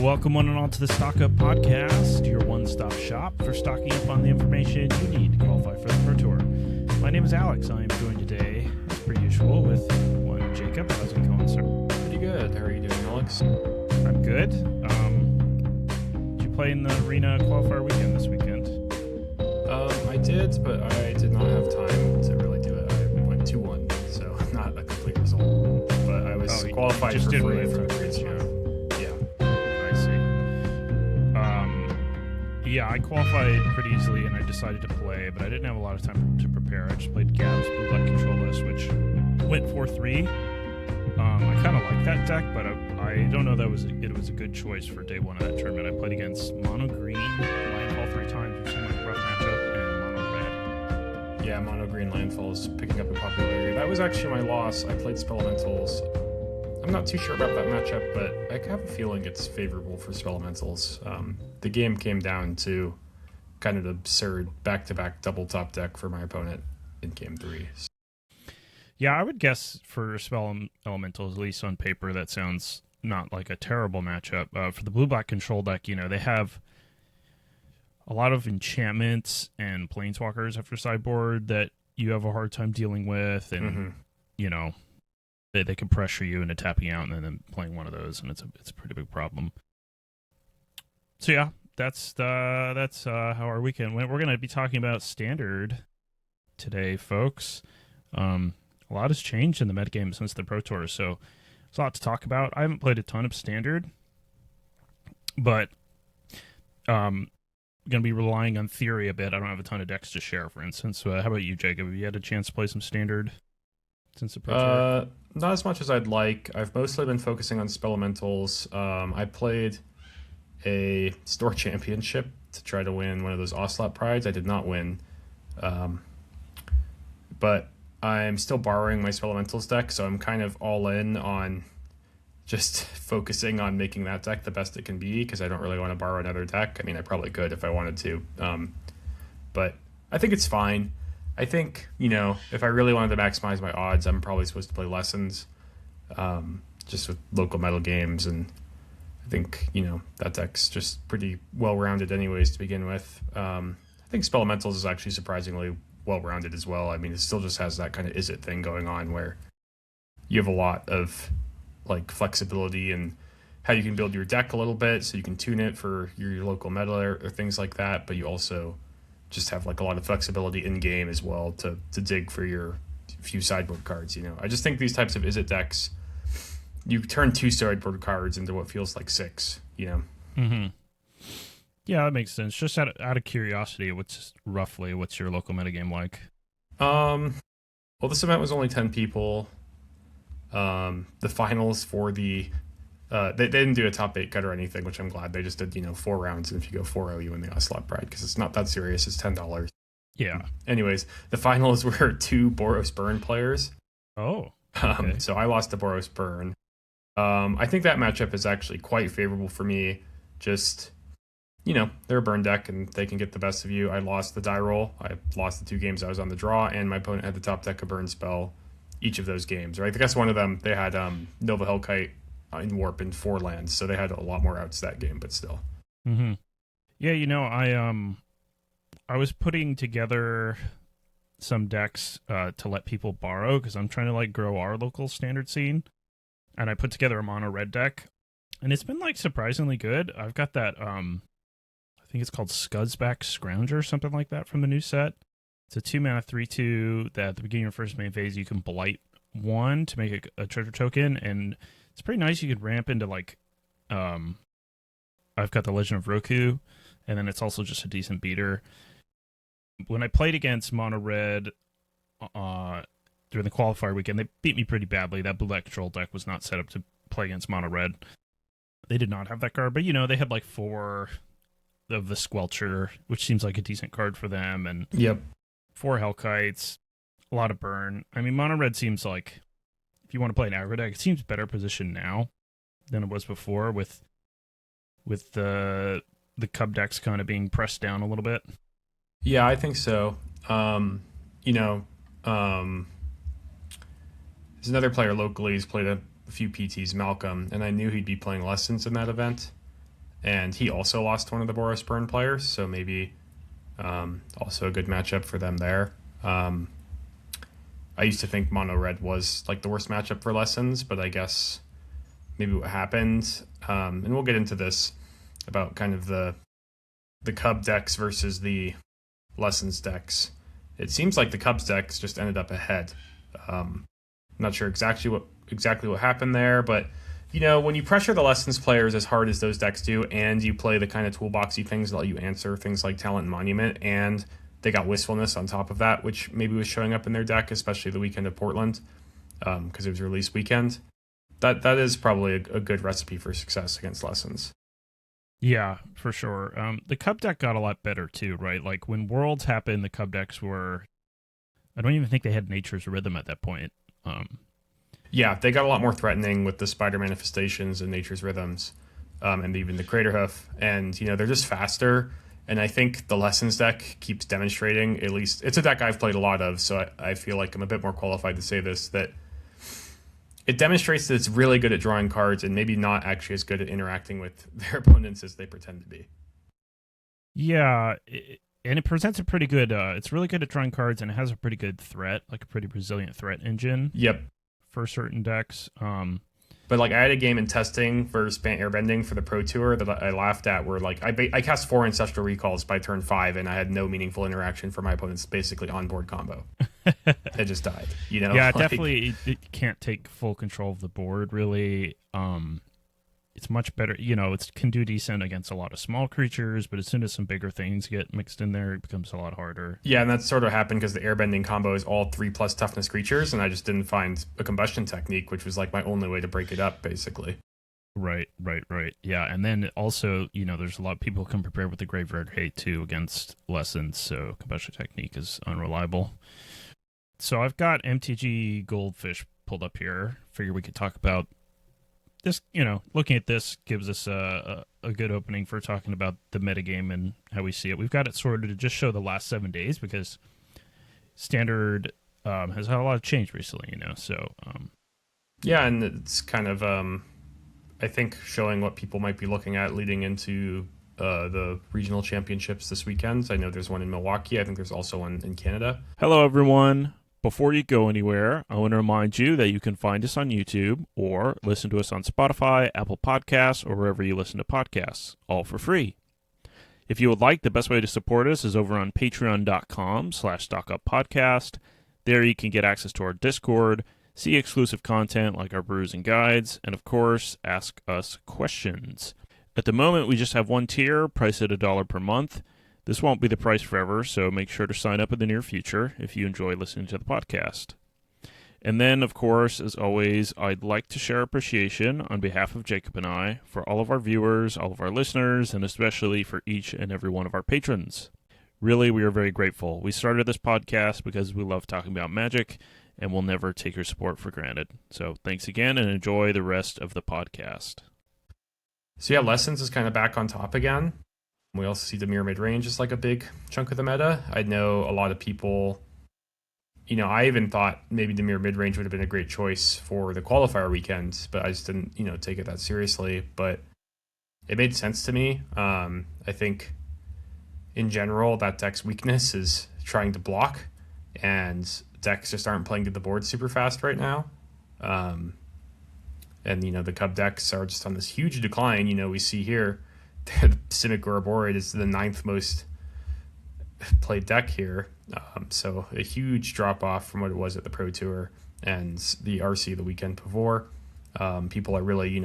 Welcome one and all to the Stock Up Podcast, your one-stop shop for stocking up on the information you need to qualify for the Pro Tour. My name is Alex. I am joined today, as per usual, with one Jacob. How's it going, sir? Pretty good. How are you doing, Alex? I'm good. Did you play in the Arena qualifier weekend this weekend? I did, but I did not have time to really do it. I went 2-1, so not a complete result. But I was qualified for free for the grades show. I see. Yeah, I qualified pretty easily, and I decided to play, but I didn't have a lot of time to prepare. I just played Gab's Blue Black Control List, which went 4-3. I kind of like that deck, but I don't know that it was a good choice for day one of that tournament. I played against Mono Green, Landfall 3 times, which seemed like a rough matchup, and Mono Red. Yeah, Mono Green Landfall is picking up in popularity. That was actually my loss. I played Spelementals. I'm not too sure about that matchup, but I have a feeling it's favorable for Spelementals. The game came down to kind of an absurd back-to-back double top deck for my opponent in game 3. Yeah, I would guess for Spell Elementals, at least on paper, that sounds not like a terrible matchup. For the blue-black control deck, they have a lot of enchantments and planeswalkers after sideboard that you have a hard time dealing with, and, they can pressure you into tapping out and then playing one of those, and it's a pretty big problem. So yeah, that's how our weekend went. We're going to be talking about Standard today, folks. A lot has changed in the metagame since the Pro Tour, so there's a lot to talk about. I haven't played a ton of Standard, but I'm going to be relying on theory a bit. I don't have a ton of decks to share, for instance. How about you, Jacob? Have you had a chance to play some Standard since the Pro Tour? Not as much as I'd like. I've mostly been focusing on Spelementals. I played a store championship to try to win one of those Ocelot prides. I did not win. But I'm still borrowing my Spelementals deck, so I'm kind of all in on just focusing on making that deck the best it can be, because I don't really want to borrow another deck. I mean, I probably could if I wanted to. But I think it's fine. I think, if I really wanted to maximize my odds, I'm probably supposed to play Lessons, just with local metal games, and I think, that deck's just pretty well-rounded anyways to begin with. I think Spelementals is actually surprisingly well-rounded as well. I mean, it still just has that kind of is-it thing going on where you have a lot of flexibility and how you can build your deck a little bit so you can tune it for your local meta or things like that, but you also just have a lot of flexibility in game as well to dig for your few sideboard cards. I just think these types of is-it decks, you turn 2 sideboard cards into what feels like 6. Mm-hmm. Yeah, that makes sense. Just out of curiosity, what's your local metagame like? Well, this event was only 10 people. The finals for the they didn't do a top 8 cut or anything, which I'm glad. They just did 4 rounds, and if you go 4-0, you win the Ocelot Pride, because it's not that serious. It's $10. Yeah. Anyways, the finals were 2 Boros Burn players. Oh. Okay. So I lost to Boros Burn. I think that matchup is actually quite favorable for me. Just they're a burn deck and they can get the best of you. I lost the die roll. I lost the 2 games I was on the draw, and my opponent had the top deck of burn spell each of those games, right? I guess one of them, they had Nova Hellkite in Warp and 4 lands, so they had a lot more outs that game, but still. Mm-hmm. Yeah, I was putting together some decks to let people borrow, because I'm trying to grow our local Standard scene, and I put together a mono red deck, and it's been surprisingly good. I've got that I think it's called Scudsback Scrounger or something like that from the new set. It's a 2-mana 3/2 that at the beginning of your first main phase you can blight 1 to make a treasure token, and it's pretty nice. You could ramp into I've got the Legend of Roku, and then it's also just a decent beater. When I played against Mono Red during the qualifier weekend, they beat me pretty badly. That blue-black control deck was not set up to play against Mono Red. They did not have that card, but they had 4 of the Squelcher, which seems like a decent card for them, and Yep. 4 Hellkites, a lot of burn. I mean, Mono Red seems like, if you want to play an aggro deck, it seems better positioned now than it was before, with the Cub decks kind of being pressed down a little bit. Yeah, I think so. There's another player locally who's played a few PTs, Malcolm, and I knew he'd be playing Lessons in that event. and he also lost one of the Boros Burn players, so maybe also a good matchup for them there. I used to think Mono Red was like the worst matchup for Lessons, but I guess maybe what happened, and we'll get into this about kind of the Cub decks versus the Lessons decks. It seems like the Cubs decks just ended up ahead. I'm not sure exactly what happened there, but when you pressure the Lessons players as hard as those decks do, and you play the kind of toolboxy things that let you answer things like Talent and Monument, and they got Wistfulness on top of that, which maybe was showing up in their deck, especially the weekend of Portland, because it was release weekend. That is probably a good recipe for success against Lessons. Yeah, for sure. The Cub deck got a lot better too, right? Like when Worlds happened, the Cub decks were, I don't even think they had Nature's Rhythm at that point. Yeah, they got a lot more threatening with the Spider Manifestations and Nature's Rhythms, and even the Crater Hoof. And, they're just faster. And I think the Lessons deck keeps demonstrating, at least, it's a deck I've played a lot of, so I feel like I'm a bit more qualified to say this, that it demonstrates that it's really good at drawing cards and maybe not actually as good at interacting with their opponents as they pretend to be. Yeah, and it presents a pretty good, it's really good at drawing cards, and it has a pretty good threat, like a pretty resilient threat engine. Yep. For certain decks. But like I had a game in testing for Spant Airbending for the Pro Tour that I laughed at, where like I cast 4 Ancestral Recalls by turn 5, and I had no meaningful interaction for my opponent's basically onboard combo. It just died. Yeah, definitely it can't take full control of the board really. It's much better, it can do decent against a lot of small creatures, but as soon as some bigger things get mixed in there, it becomes a lot harder. Yeah, and that sort of happened because the Airbending combo is all 3+ toughness creatures, and I just didn't find a combustion technique, which was like my only way to break it up, basically. Right. Yeah, and then also, there's a lot of people who come prepared with the Graveyard Hate too against Lessons, so combustion technique is unreliable. So I've got MTG Goldfish pulled up here. Figure we could talk about this, looking at this gives us a good opening for talking about the metagame and how we see it. We've got it sorted to just show the last 7 days because Standard has had a lot of change recently, so. Yeah, and it's kind of, I think, showing what people might be looking at leading into the regional championships this weekend. I know there's one in Milwaukee. I think there's also one in Canada. Hello, everyone. Before you go anywhere, I want to remind you that you can find us on YouTube or listen to us on Spotify, Apple Podcasts, or wherever you listen to podcasts, all for free. If you would like, the best way to support us is over on patreon.com/StockUpPodcast. There you can get access to our Discord, see exclusive content like our brews and guides, and of course, ask us questions. At the moment, we just have one tier, priced at $1 per month. This won't be the price forever, so make sure to sign up in the near future if you enjoy listening to the podcast. And then, of course, as always, I'd like to share appreciation on behalf of Jacob and I for all of our viewers, all of our listeners, and especially for each and every one of our patrons. Really, we are very grateful. We started this podcast because we love talking about Magic, and we'll never take your support for granted. So thanks again, and enjoy the rest of the podcast. So yeah, Lessons is kind of back on top again. We also see the mirror mid-range is like a big chunk of the meta. I know a lot of people, I even thought maybe the mirror mid-range would have been a great choice for the qualifier weekend, but I just didn't, take it that seriously. But it made sense to me. I think in general, that deck's weakness is trying to block, and decks just aren't playing to the board super fast right now. And, the Cub decks are just on this huge decline. We see here, the Simic Goroborid is the 9th most played deck here. So a huge drop off from what it was at the Pro Tour and the RC the weekend before. People are really,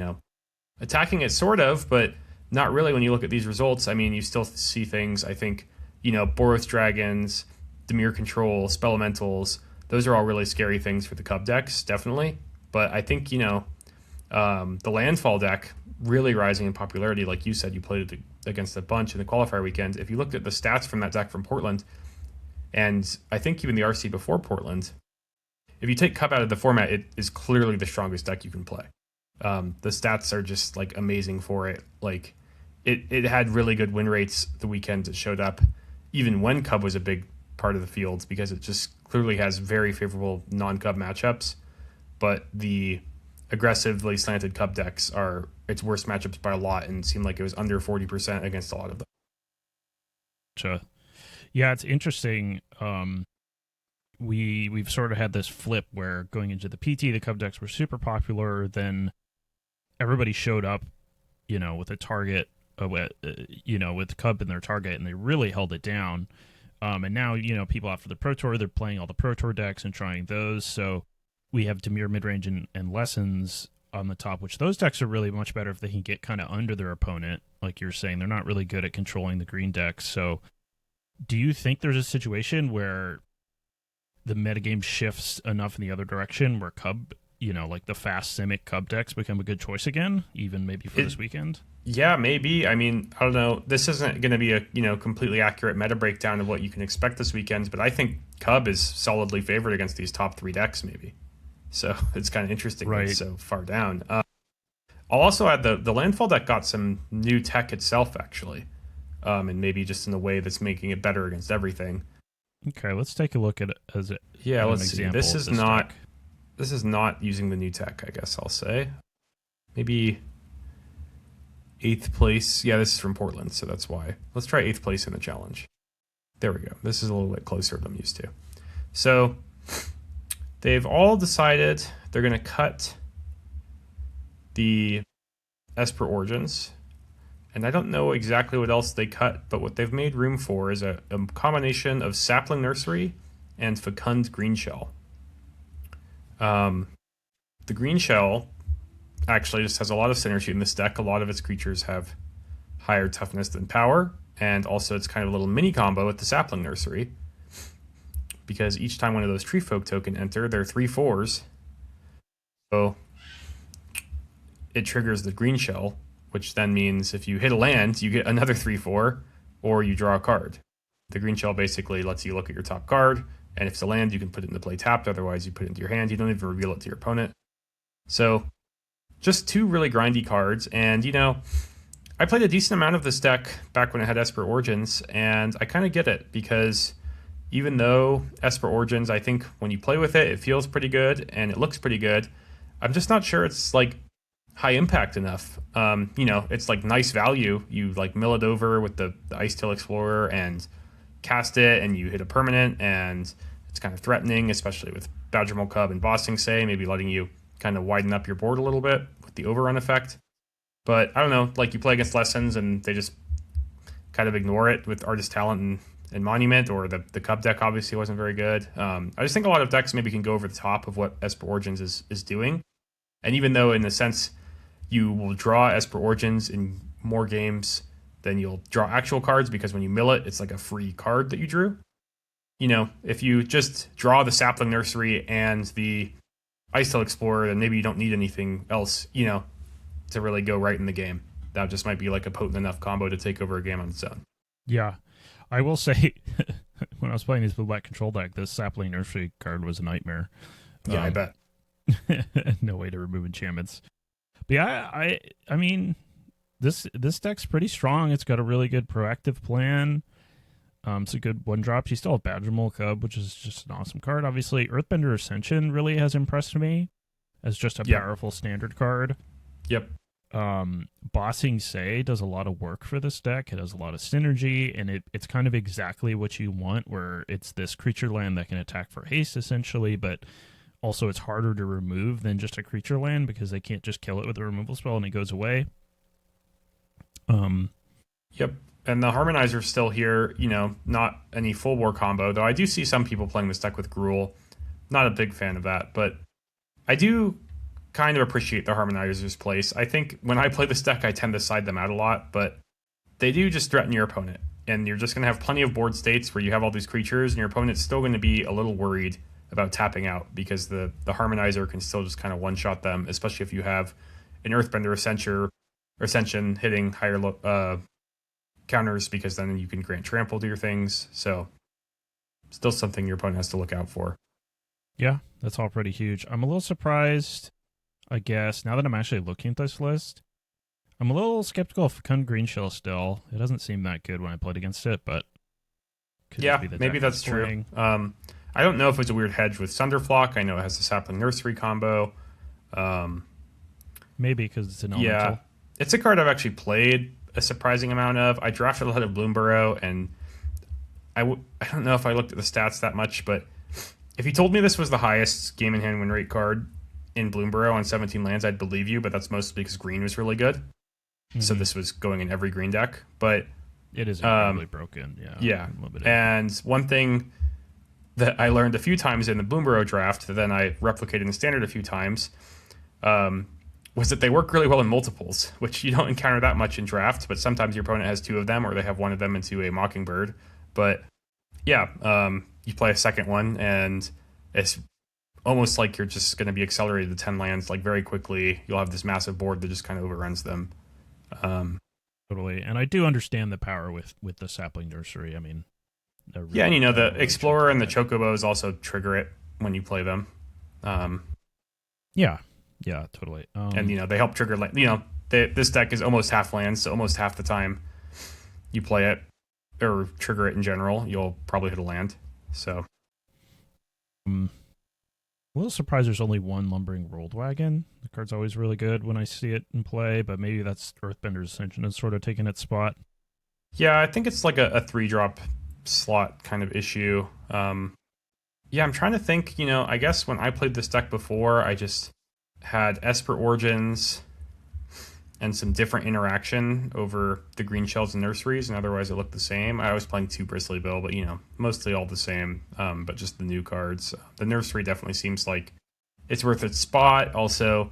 attacking it sort of, but not really when you look at these results. I mean, you still see things, I think, Boros Dragons, Dimir Control, Spelementals, those are all really scary things for the Cub decks, definitely. But I think, the Landfall deck really rising in popularity. Like you said, you played it against a bunch in the qualifier weekend. If you looked at the stats from that deck from Portland, and I think even the RC before Portland, if you take Cup out of the format, it is clearly the strongest deck you can play. The stats are just like amazing for it. Like it had really good win rates the weekend it showed up, even when Cub was a big part of the field, because it just clearly has very favorable non-Cub matchups. But the aggressively slanted Cub decks are its worst matchups by a lot, and it seemed like it was under 40% against a lot of them. Yeah, it's interesting. We've sort of had this flip where going into the PT, the Cub decks were super popular. Then everybody showed up, with a target, with Cub in their target, and they really held it down. And now, people after the Pro Tour, they're playing all the Pro Tour decks and trying those. So we have Demir midrange and Lessons on the top, which those decks are really much better if they can get kind of under their opponent. Like you're saying, they're not really good at controlling the green decks. So do you think there's a situation where the metagame shifts enough in the other direction where Cub, like the fast Simic Cub decks become a good choice again, even maybe for this weekend? Yeah, maybe. I mean, I don't know. This isn't going to be a completely accurate meta breakdown of what you can expect this weekend, but I think Cub is solidly favored against these top 3 decks, maybe. So it's kind of interesting that it's so far down. I'll also add the Landfall deck got some new tech itself, actually, and maybe just in a way that's making it better against everything. Okay, let's take a look at it as it. Yeah, let's see. This is not using the new tech, I guess I'll say. Maybe 8th place. Yeah, this is from Portland, so that's why. Let's try 8th place in the challenge. There we go. This is a little bit closer than I'm used to. So they've all decided they're going to cut the Esper Origins. And I don't know exactly what else they cut, but what they've made room for is a combination of Sapling Nursery and Fecund Green Shell. The Green Shell actually just has a lot of synergy in this deck. A lot of its creatures have higher toughness than power, and also it's kind of a little mini combo with the Sapling Nursery, because each time one of those Tree Folk token enter, they're 3/4s. So it triggers the Green Shell, which then means if you hit a land, you get another 3/4, or you draw a card. The Green Shell basically lets you look at your top card, and if it's a land, you can put it into play tapped. Otherwise, you put it into your hand. You don't even reveal it to your opponent. So just 2 really grindy cards. And, I played a decent amount of this deck back when I had Esper Origins, and I kind of get it, because even though Esper Origins, I think when you play with it, it feels pretty good, and it looks pretty good, I'm just not sure it's, high impact enough. It's nice value. You mill it over with the Ice Tail Explorer and cast it, and you hit a permanent, and it's kind of threatening, especially with Badgermole Cub and Bossing Say, maybe letting you kind of widen up your board a little bit with the overrun effect. But I don't know, you play against Lessons and they just kind of ignore it with Artist Talent and Monument, or the Cub deck obviously wasn't very good. I just think a lot of decks maybe can go over the top of what Esper Origins is doing. And even though in a sense you will draw Esper Origins in more games than you'll draw actual cards, because when you mill it, it's like a free card that you drew. If you just draw the Sapling Nursery and the Ice Tail Explorer, then maybe you don't need anything else, to really go right in the game. That just might be a potent enough combo to take over a game on its own. Yeah. I will say, when I was playing this Blue-Black Control deck, this Sapling Nursery card was a nightmare. Yeah, I bet. No way to remove enchantments. But yeah, I mean, this deck's pretty strong. It's got a really good proactive plan. It's a good 1-drop. You still have Badgermole Cub, which is just an awesome card. Obviously, Earthbender Ascension really has impressed me as just a powerful standard card. Yep. Bossing Say does a lot of work for this deck. It has a lot of synergy, and it's kind of exactly what you want, where it's this creature land that can attack for haste, essentially, but also it's harder to remove than just a creature land, because they can't just kill it with a removal spell and it goes away. Yep. And the Harmonizer's still here, not any full war combo, though I do see some people playing this deck with Gruul. Not a big fan of that, but I do kind of appreciate the Harmonizer's place. I think when I play this deck, I tend to side them out a lot, but they do just threaten your opponent. And you're just going to have plenty of board states where you have all these creatures, and your opponent's still going to be a little worried about tapping out, because the Harmonizer can still just kind of one-shot them, especially if you have an Earthbender Ascension hitting higher counters, because then you can grant trample to your things. So still something your opponent has to look out for. Yeah, that's all pretty huge. I'm a little surprised, I guess, now that I'm actually looking at this list. I'm a little skeptical of Fecund Green Shell still. It doesn't seem that good when I played against it, but yeah, maybe that's true. I don't know if it's a weird hedge with Sunderflock. I know it has the Sapling Nursery combo. Maybe because it's an Yeah, elemental. it's a card I've actually played a surprising amount of. I drafted a lot of Bloomburrow, and I don't know if I looked at the stats that much, but if you told me this was the highest game in hand win rate card in Bloomburrow on 17 lands, I'd believe you, but that's mostly because green was really good. So this was going in every green deck. But It is incredibly broken. yeah. Limited. And one thing that I learned a few times in the Bloomburrow draft that then I replicated in Standard a few times was that they work really well in multiples, which you don't encounter that much in draft, but sometimes your opponent has two of them or they have one of them into a Mockingbird. But yeah, you play a second one, and it's almost like you're just going to be accelerated to 10 lands like very quickly. You'll have this massive board that just kind of overruns them. Totally. And I do understand the power with the Sapling Nursery. I mean, really, yeah, and the Explorer and the Chocobos also trigger it when you play them. Yeah, totally. And they help trigger. This deck is almost half lands, so almost half the time you play it or trigger it in general, you'll probably hit a land. So, a little surprised there's only one Lumbering Rolled Wagon. The card's always really good when I see it in play, but maybe that's Earthbender's Ascension is sort of taking its spot. Yeah, I think it's like a 3-drop slot kind of issue. Yeah, I'm trying to think, I guess when I played this deck before, I just had Esper Origins and some different interaction over the green shells and nurseries, and otherwise it looked the same. I was playing 2 Bristly Bill, but, mostly all the same, but just the new cards. The nursery definitely seems like it's worth its spot. Also,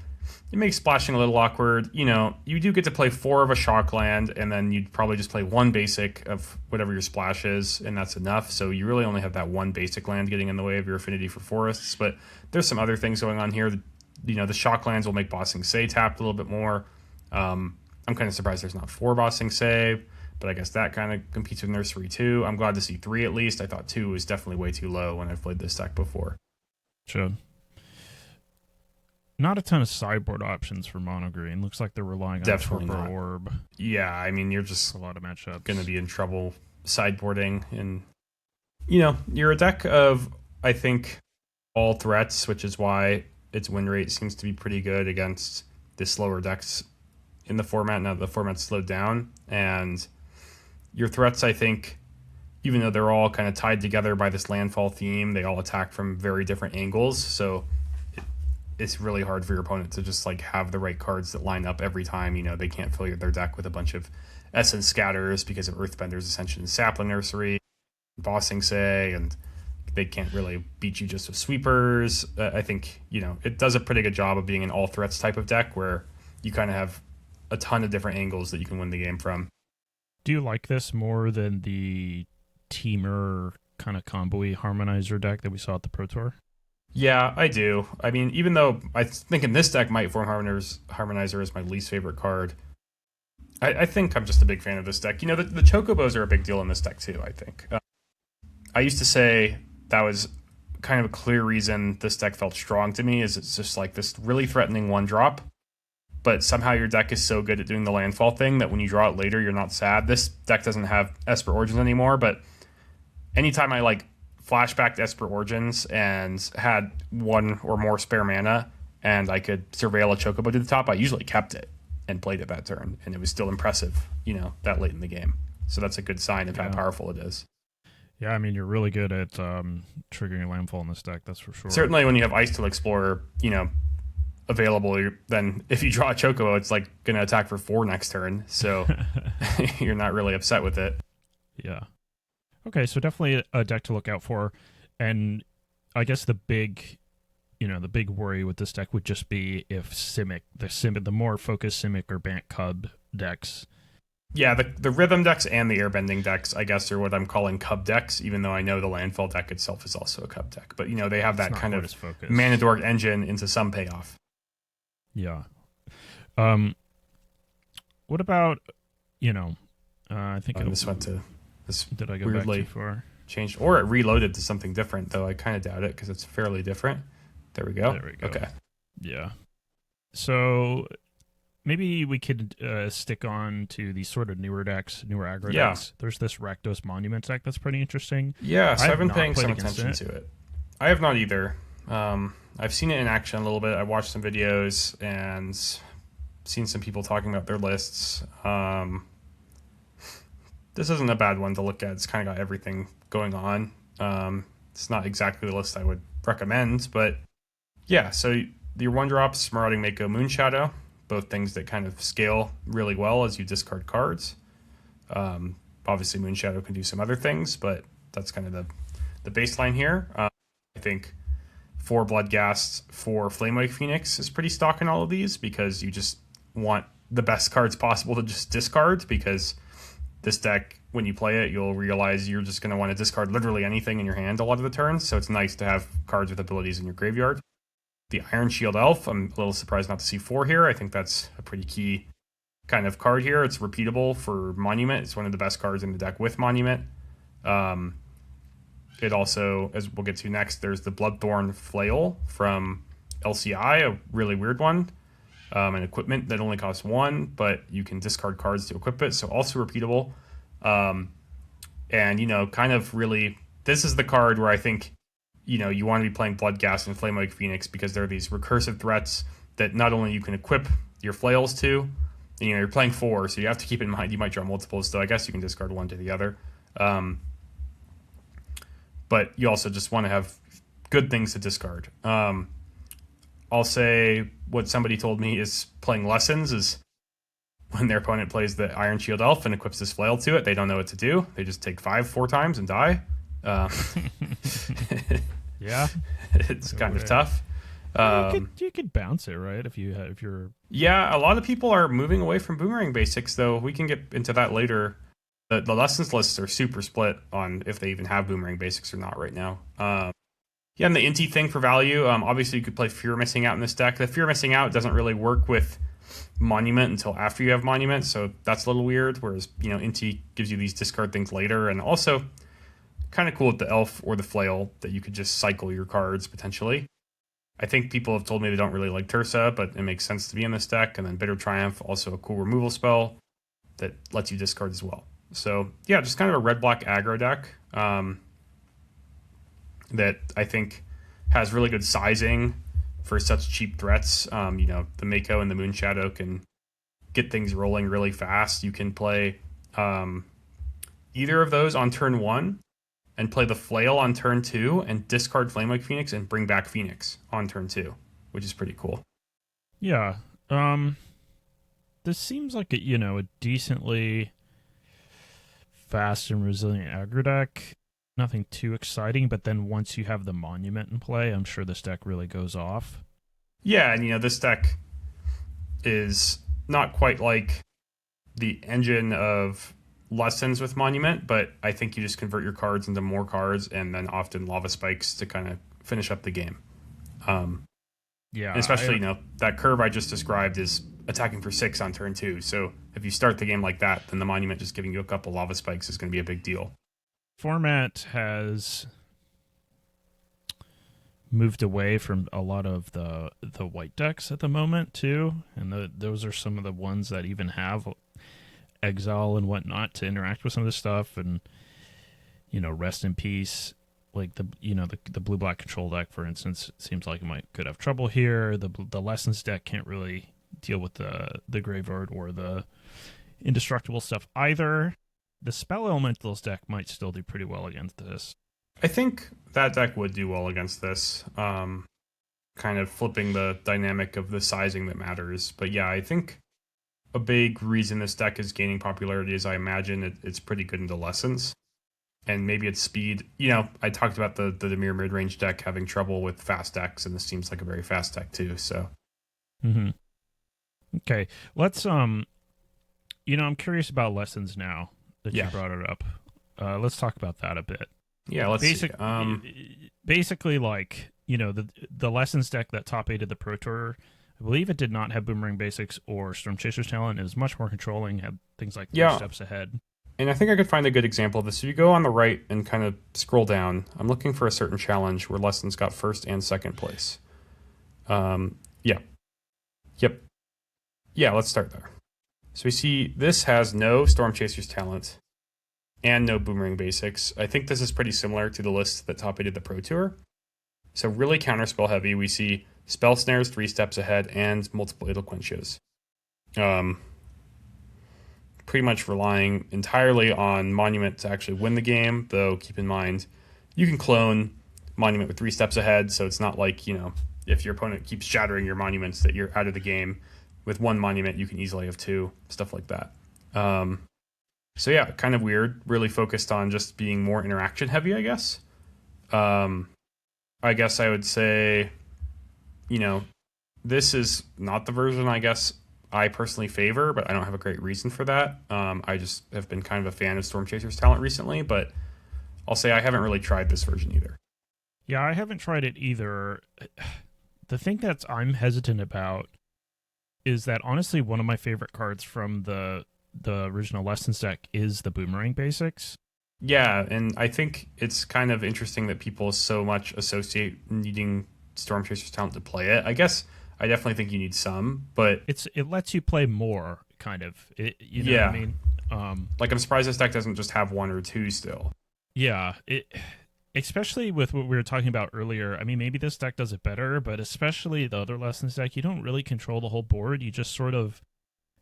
it makes splashing a little awkward. You do get to play 4 of a shock land, and then you'd probably just play 1 basic of whatever your splash is, and that's enough. So you really only have that 1 basic land getting in the way of your affinity for forests. But there's some other things going on here. The shock lands will make Bossing Say tapped a little bit more. I'm kind of surprised there's not 4 Bossing Say, but I guess that kind of competes with Nursery too. I'm glad to see 3 at least. I thought 2 was definitely way too low when I've played this deck before. Sure. Not a ton of sideboard options for mono green. Looks like they're relying on Definitely Torpor not. Orb. Yeah, I mean, you're just A lot of matchups. going to be in trouble sideboarding. And, you're a deck of, I think, all threats, which is why its win rate seems to be pretty good against the slower decks in the format now that the format's slowed down. And your threats, I think, even though they're all kind of tied together by this landfall theme, they all attack from very different angles. So it's really hard for your opponent to just have the right cards that line up every time. They can't fill their deck with a bunch of Essence Scatters because of Earthbender's Ascension and Sapling Nursery, Bossing Say, and they can't really beat you just with sweepers. I think, it does a pretty good job of being an all threats type of deck where you kind of have a ton of different angles that you can win the game from. Do you like this more than the Teamer kind of combo-y Harmonizer deck that we saw at the Pro Tour? Yeah, I do. I mean, even though I think in this deck, Might Form Harmonizer is my least favorite card, I think I'm just a big fan of this deck. The Chocobos are a big deal in this deck too, I think. I used to say that was kind of a clear reason this deck felt strong to me, is it's just this really threatening 1-drop, but somehow your deck is so good at doing the landfall thing that when you draw it later, you're not sad. This deck doesn't have Esper Origins anymore, but anytime I flashbacked Esper Origins and had 1 or more spare mana and I could surveil a Chocobo to the top, I usually kept it and played it that turn, and it was still impressive, that late in the game. So that's a good sign of how powerful it is. Yeah, I mean, you're really good at triggering landfall in this deck, that's for sure. Certainly when you have Ice Tool Explorer, available, then if you draw a Chocobo, it's going to attack for 4 next turn, so you're not really upset with it. Yeah. Okay, so definitely a deck to look out for, and I guess the big worry with this deck would just be if the more focused Simic or Bant Cub decks. Yeah, the rhythm decks and the airbending decks, I guess, are what I'm calling Cub decks, even though I know the landfall deck itself is also a Cub deck. But, they have that kind of Mana Dork engine into some payoff. Yeah. What about, I think this went to this did I go weirdly back too far? Changed, or it reloaded to something different, though I kind of doubt it because it's fairly different. There we go. Okay. Yeah. So maybe we could stick on to these sort of newer aggro decks. There's this Rakdos Monument deck that's pretty interesting. Yeah, so I've been paying some attention to it. I have not either. I've seen it in action a little bit. I watched some videos, and seen some people talking about their lists. This isn't a bad one to look at. It's kind of got everything going on. It's not exactly the list I would recommend, but yeah, so your one drops, Marauding Mako, Moonshadow, both things that kind of scale really well as you discard cards. Obviously, Moonshadow can do some other things, but that's kind of the baseline here. I think 4 Bloodghast, 4 Flamewake Phoenix is pretty stock in all of these because you just want the best cards possible to just discard, because this deck, when you play it, you'll realize you're just going to want to discard literally anything in your hand a lot of the turns, so it's nice to have cards with abilities in your graveyard. The Iron Shield Elf, I'm a little surprised not to see 4 here. I think that's a pretty key kind of card here. It's repeatable for Monument. It's one of the best cards in the deck with Monument. It also, as we'll get to next, there's the Bloodthorn Flail from LCI, a really weird one. An equipment that only costs 1, but you can discard cards to equip it, so also repeatable. And, you know, kind of really, this is the card where I think, you know, you want to be playing Bloodghast and Flamewake Phoenix because they're these recursive threats that not only you can equip your flails to, and, you know, you're playing 4, so you have to keep in mind you might draw multiples, so I guess you can discard one to the other. But you also just want to have good things to discard. I'll say what somebody told me is playing Lessons is when their opponent plays the Iron Shield Elf and equips his flail to it, they don't know what to do. They just take 5 4 times and die. Yeah, it's kind of tough. You could bounce it, right? If you're Yeah, a lot of people are moving away from Boomerang Basics, though. We can get into that later. The Lessons lists are super split on if they even have Boomerang Basics or not right now. Yeah, and the Inti thing for value, obviously you could play Fear Missing Out in this deck. The Fear Missing Out doesn't really work with Monument until after you have Monument, so that's a little weird, whereas, you know, Inti gives you these discard things later, and also kind of cool with the Elf or the Flail that you could just cycle your cards, potentially. I think people have told me they don't really like Tursa, but it makes sense to be in this deck, and then Bitter Triumph, also a cool removal spell that lets you discard as well. So, yeah, just kind of a red-black aggro deck. That I think has really good sizing for such cheap threats. You know, the Mako and the Moonshadow can get things rolling really fast. You can play either of those on turn 1 and play the Flail on turn 2 and discard Flamewake Phoenix and bring back Phoenix on turn 2, which is pretty cool. Yeah. This seems like a decently fast and resilient aggro deck. Nothing too exciting, but then once you have the Monument in play, I'm sure this deck really goes off. Yeah, and this deck is not quite like the engine of Lessons with Monument, but I think you just convert your cards into more cards and then often Lava Spikes to kind of finish up the game. Yeah, and especially, that curve I just described is attacking for 6 on turn 2. So if you start the game like that, then the Monument just giving you a couple Lava Spikes is going to be a big deal. Format has moved away from a lot of the white decks at the moment too, and those are some of the ones that even have exile and whatnot to interact with some of this stuff. And rest in peace, like the blue black control deck, for instance, seems like it could have trouble here. The Lessons deck can't really deal with the graveyard or the indestructible stuff either. The Spell Elementals deck might still do pretty well against this. I think that deck would do well against this, kind of flipping the dynamic of the sizing that matters. But yeah, I think a big reason this deck is gaining popularity is I imagine it's pretty good into Lessons. And maybe it's speed. I talked about the Dimir mid-range deck having trouble with fast decks, and this seems like a very fast deck too. So, Okay, let's I'm curious about Lessons now that you brought it up. Let's talk about that a bit. Yeah, let's see. Basically, the Lessons deck that top 8 of the Pro Tour, I believe it did not have Boomerang Basics or Storm Chaser's talent. It was much more controlling, had things like 3 steps ahead. And I think I could find a good example of this. So you go on the right and kind of scroll down. I'm looking for a certain challenge where Lessons got 1st and 2nd place. Yeah, let's start there. So we see this has no Storm Chaser's talent and no Boomerang Basics. I think this is pretty similar to the list that top 8 the Pro Tour. So really counterspell heavy. We see Spell Snares 3 steps ahead and multiple Idle Quenches. Um, Pretty much relying entirely on Monument to actually win the game, though keep in mind you can clone Monument with 3 steps ahead, so it's not like, if your opponent keeps shattering your monuments that you're out of the game. With one monument, you can easily have 2, stuff like that. So yeah, kind of weird. Really focused on just being more interaction heavy, I guess. Um, I guess I would say, you know, this is not the version I guess I personally favor, but I don't have a great reason for that. I just have been kind of a fan of Storm Chaser's talent recently, but I'll say I haven't really tried this version either. Yeah, I haven't tried it either. The thing that I'm hesitant about is that honestly one of my favorite cards from the original Lessons deck is the Boomerang Basics. Yeah, and I think it's kind of interesting that people so much associate needing Storm Chaser's talent to play it. I guess I definitely think you need some, but It lets you play more, kind of. You know what I mean? Like I'm surprised this deck doesn't just have 1 or 2 still. Yeah, especially with what we were talking about earlier. I mean, maybe this deck does it better, but especially the other Lessons deck, you don't really control the whole board. You just sort of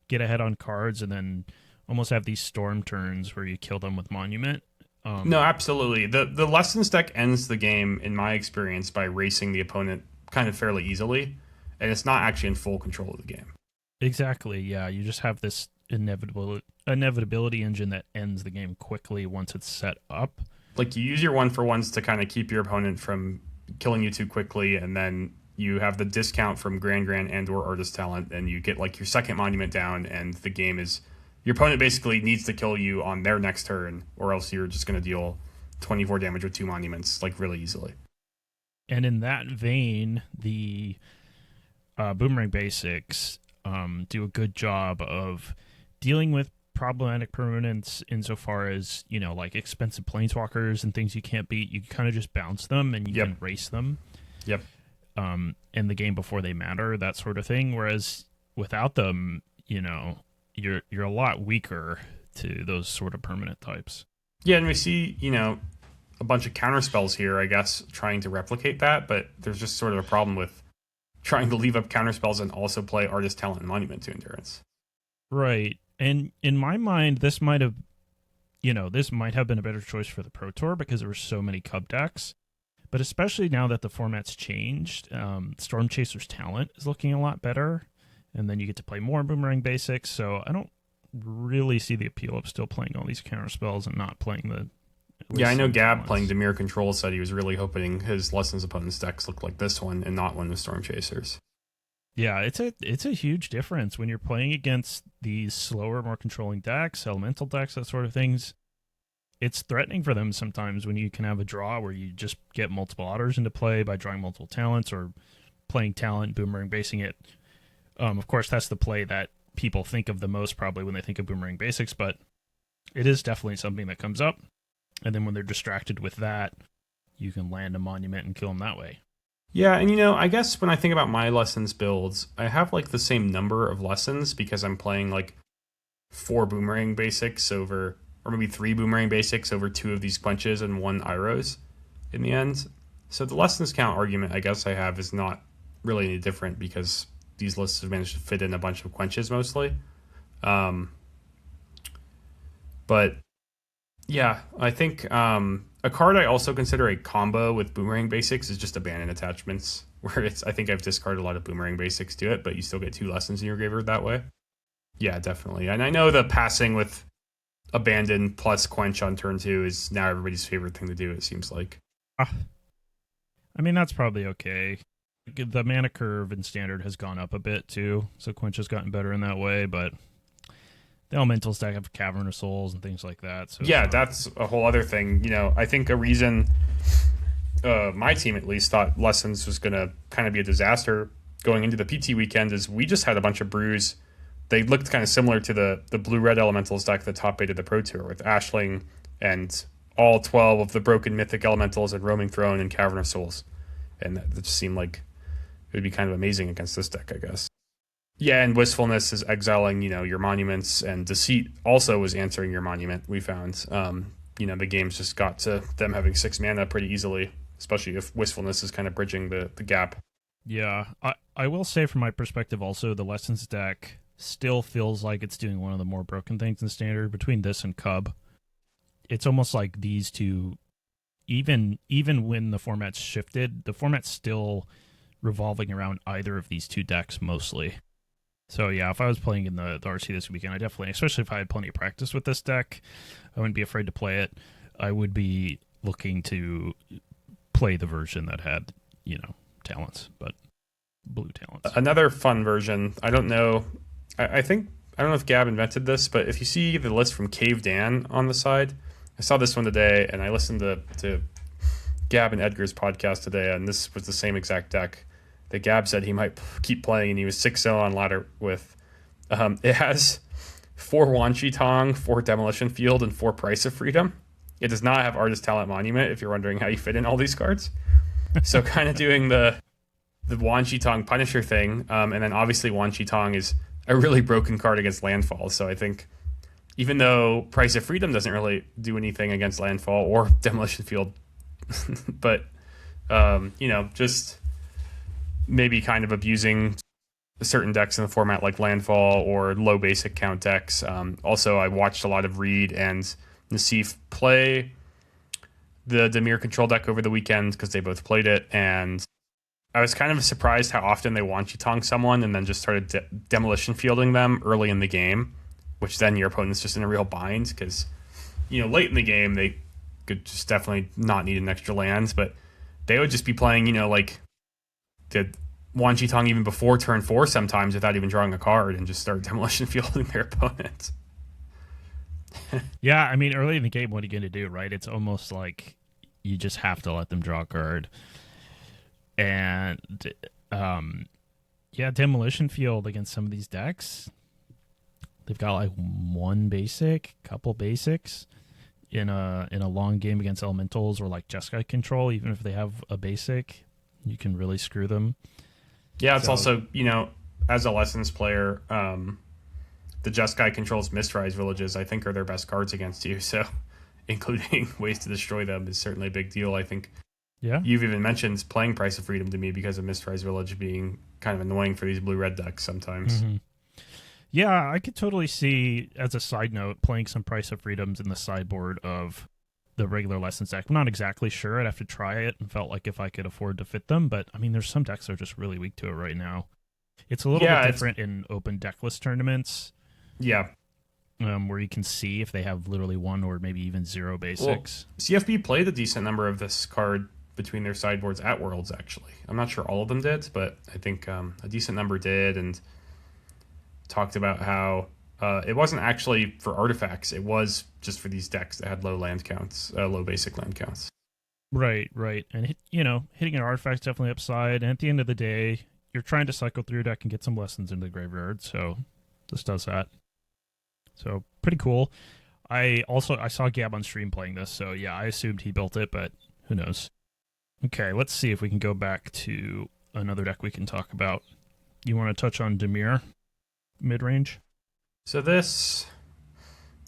get ahead on cards and then almost have these storm turns where you kill them with Monument. No, absolutely. The Lessons deck ends the game, in my experience, by racing the opponent kind of fairly easily, and it's not actually in full control of the game. Exactly, yeah. You just have this inevitability engine that ends the game quickly once it's set up. Like, you use your 1-for-1s to kind of keep your opponent from killing you too quickly, and then you have the discount from Grand and or Artist Talent, and you get like your second monument down, and the game is... Your opponent basically needs to kill you on their next turn, or else you're just going to deal 24 damage with 2 monuments, like, really easily. And in that vein, the Boomerang Basics do a good job of dealing with problematic permanents insofar as, like expensive planeswalkers and things you can't beat. You kind of just bounce them and you can race them. Yep. In the game before they matter, that sort of thing. Whereas without them, you're a lot weaker to those sort of permanent types. Yeah, and we see, a bunch of counter spells here, I guess, trying to replicate that, but there's just sort of a problem with trying to leave up counter spells and also play Artist Talent and Monument to Endurance. Right. And in my mind, this might have been a better choice for the Pro Tour because there were so many Cub decks. But especially now that the format's changed, Storm Chaser's talent is looking a lot better. And then you get to play more Boomerang Basics. So I don't really see the appeal of still playing all these counter spells and not playing the... Yeah, I know Gab playing Dimir Control said he was really hoping his Lessons opponent's decks looked like this one and not one with Storm Chasers. Yeah, it's a huge difference when you're playing against these slower, more controlling decks, elemental decks, that sort of things. It's threatening for them sometimes when you can have a draw where you just get multiple otters into play by drawing multiple talents or playing talent, Boomerang basing it. Of course, that's the play that people think of the most probably when they think of Boomerang Basics, but it is definitely something that comes up. And then when they're distracted with that, you can land a monument and kill them that way. Yeah, and I guess when I think about my Lessons builds, I have like the same number of Lessons because I'm playing like 4 Boomerang Basics over, or maybe 3 Boomerang Basics over 2 of these Quenches and 1 Iros in the end. So the Lessons count argument I guess I have is not really any different because these lists have managed to fit in a bunch of Quenches mostly. But yeah, I think a card I also consider a combo with Boomerang Basics is just Abandon Attachments, where I think I've discarded a lot of Boomerang Basics to it, but you still get 2 Lessons in your graveyard that way. Yeah, definitely. And I know the passing with Abandon plus Quench on turn 2 is now everybody's favorite thing to do, it seems like. I mean, that's probably okay. The mana curve in Standard has gone up a bit, too, so Quench has gotten better in that way, but the Elemental stack have Cavernous Souls and things like that. So yeah, that's a whole other thing. I think a reason my team at least thought Lessons was going to kind of be a disaster going into the PT weekend is we just had a bunch of brews. They looked kind of similar to the blue-red Elementals deck that top eighted the Pro Tour with Ashling and all 12 of the broken Mythic Elementals and Roaming Throne and Cavernous Souls. And that just seemed like it would be kind of amazing against this deck, I guess. Yeah, and Wistfulness is exiling, your monuments, and Deceit also was answering your monument, we found. The games just got to them having 6 mana pretty easily, especially if Wistfulness is kind of bridging the gap. Yeah, I will say from my perspective also, the Lessons deck still feels like it's doing one of the more broken things in Standard. Between this and Cub, it's almost like these two, even when the format's shifted, the format's still revolving around either of these two decks mostly. So yeah, if I was playing in the RC this weekend, I definitely, especially if I had plenty of practice with this deck, I wouldn't be afraid to play it. I would be looking to play the version that had, talents, but blue talents. Another fun version. I don't know. I think, I don't know if Gab invented this, but if you see the list from Cave Dan on the side, I saw this one today, and I listened to Gab and Edgar's podcast today, and this was the same exact deck that Gab said he might keep playing, and he was 6-0 on ladder with. It has 4 Wan Shi Tong, 4 Demolition Field, and 4 Price of Freedom. It does not have Artist Talent Monument, if you're wondering how you fit in all these cards. So kind of doing the Wan Shi Tong Punisher thing, and then obviously Wan Shi Tong is a really broken card against landfall. So I think even though Price of Freedom doesn't really do anything against landfall or Demolition Field, but just maybe kind of abusing certain decks in the format like landfall or low basic count decks. Also, I watched a lot of Reed and Nassif play the Dimir control deck over the weekend because they both played it, and I was kind of surprised how often they Wan Shi Tong someone and then just started demolition fielding them early in the game, which then your opponent's just in a real bind because, late in the game they could just definitely not need an extra land, but they would just be playing, the Wan Shi Tong even before turn 4 sometimes without even drawing a card and just start demolition fielding their opponent. Yeah, I mean, early in the game, what are you going to do, right? It's almost like you just have to let them draw a card. And, Demolition Field against some of these decks, they've got like one basic, couple basics in a long game against elementals or like Jeskai control. Even if they have a basic, you can really screw them. Yeah, it's also, as a Lessons player, the Jeskai controls Mistrise villages, I think, are their best cards against you. So including ways to destroy them is certainly a big deal. I think you've even mentioned playing Price of Freedom to me because of Mistrise Village being kind of annoying for these blue-red decks sometimes. Mm-hmm. Yeah, I could totally see, as a side note, playing some Price of Freedoms in the sideboard of the regular Lessons deck. I'm not exactly sure. I'd have to try it and felt like if I could afford to fit them. But, I mean, there's some decks that are just really weak to it right now. It's a little bit different in open deckless tournaments. Yeah. Where you can see if they have literally 1 or maybe even 0 basics. Well, CFB played a decent number of this card between their sideboards at Worlds, actually. I'm not sure all of them did, but I think a decent number did, and talked about how it wasn't actually for artifacts. It was just for these decks that had low land counts, low basic land counts. Right. And, hitting an artifact's definitely upside. And at the end of the day, you're trying to cycle through your deck and get some lessons into the graveyard, so this does that. So, pretty cool. I saw Gab on stream playing this, so yeah, I assumed he built it, but who knows. Okay, let's see if we can go back to another deck we can talk about. You want to touch on Dimir mid-range? So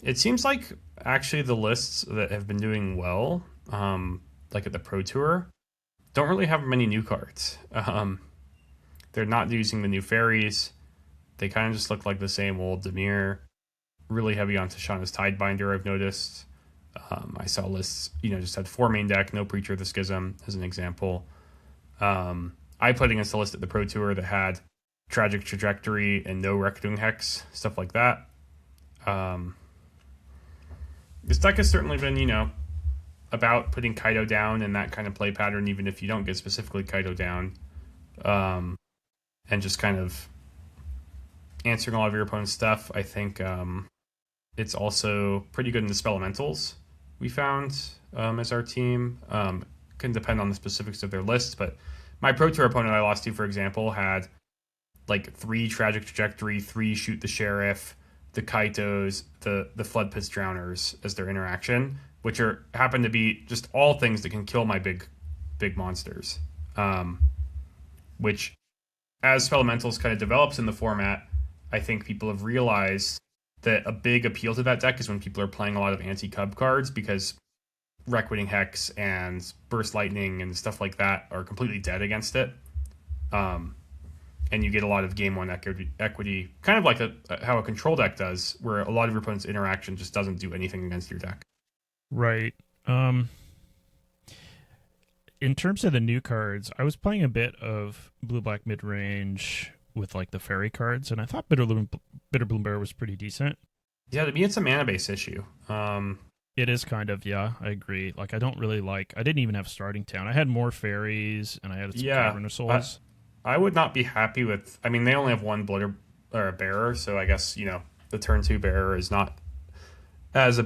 it seems like actually the lists that have been doing well, like at the Pro Tour, don't really have many new cards. They're not using the new fairies. They kind of just look like the same old Dimir. Really heavy on Tashana's Tidebinder, I've noticed. I saw lists, just had 4 main deck, no Preacher of the Schism, as an example. I played against a list at the Pro Tour that had Tragic Trajectory and no Reckoning Hex, stuff like that. This deck has certainly been, about putting Kaido down and that kind of play pattern, even if you don't get specifically Kaido down. And just kind of answering all of your opponent's stuff. I think it's also pretty good in the Spell Elementals we found as our team. Can depend on the specifics of their list, but my Pro Tour opponent I lost to, for example, had like 3 Tragic Trajectory, 3 Shoot the Sheriff, the Kaitos, the Flood Pits Drowners as their interaction, which happen to be just all things that can kill my big monsters. Which, as Spell Elementals kind of develops in the format, I think people have realized that a big appeal to that deck is when people are playing a lot of anti-Cub cards, because Reckoning Hex and Burst Lightning and stuff like that are completely dead against it. and you get a lot of game one equity, kind of like how a control deck does, where a lot of your opponent's interaction just doesn't do anything against your deck. Right. In terms of the new cards, I was playing a bit of blue-black mid-range with like the fairy cards, and I thought Bitterbloom Bear was pretty decent. Yeah, to me, it's a mana base issue. It is kind of, yeah, I agree. Like, I don't really like... I didn't even have Starting Town. I had more fairies, and I had some Cavern of Souls. I would not be happy with... I mean, they only have one Blood or a Bearer, so I guess, the turn 2 Bearer is not as,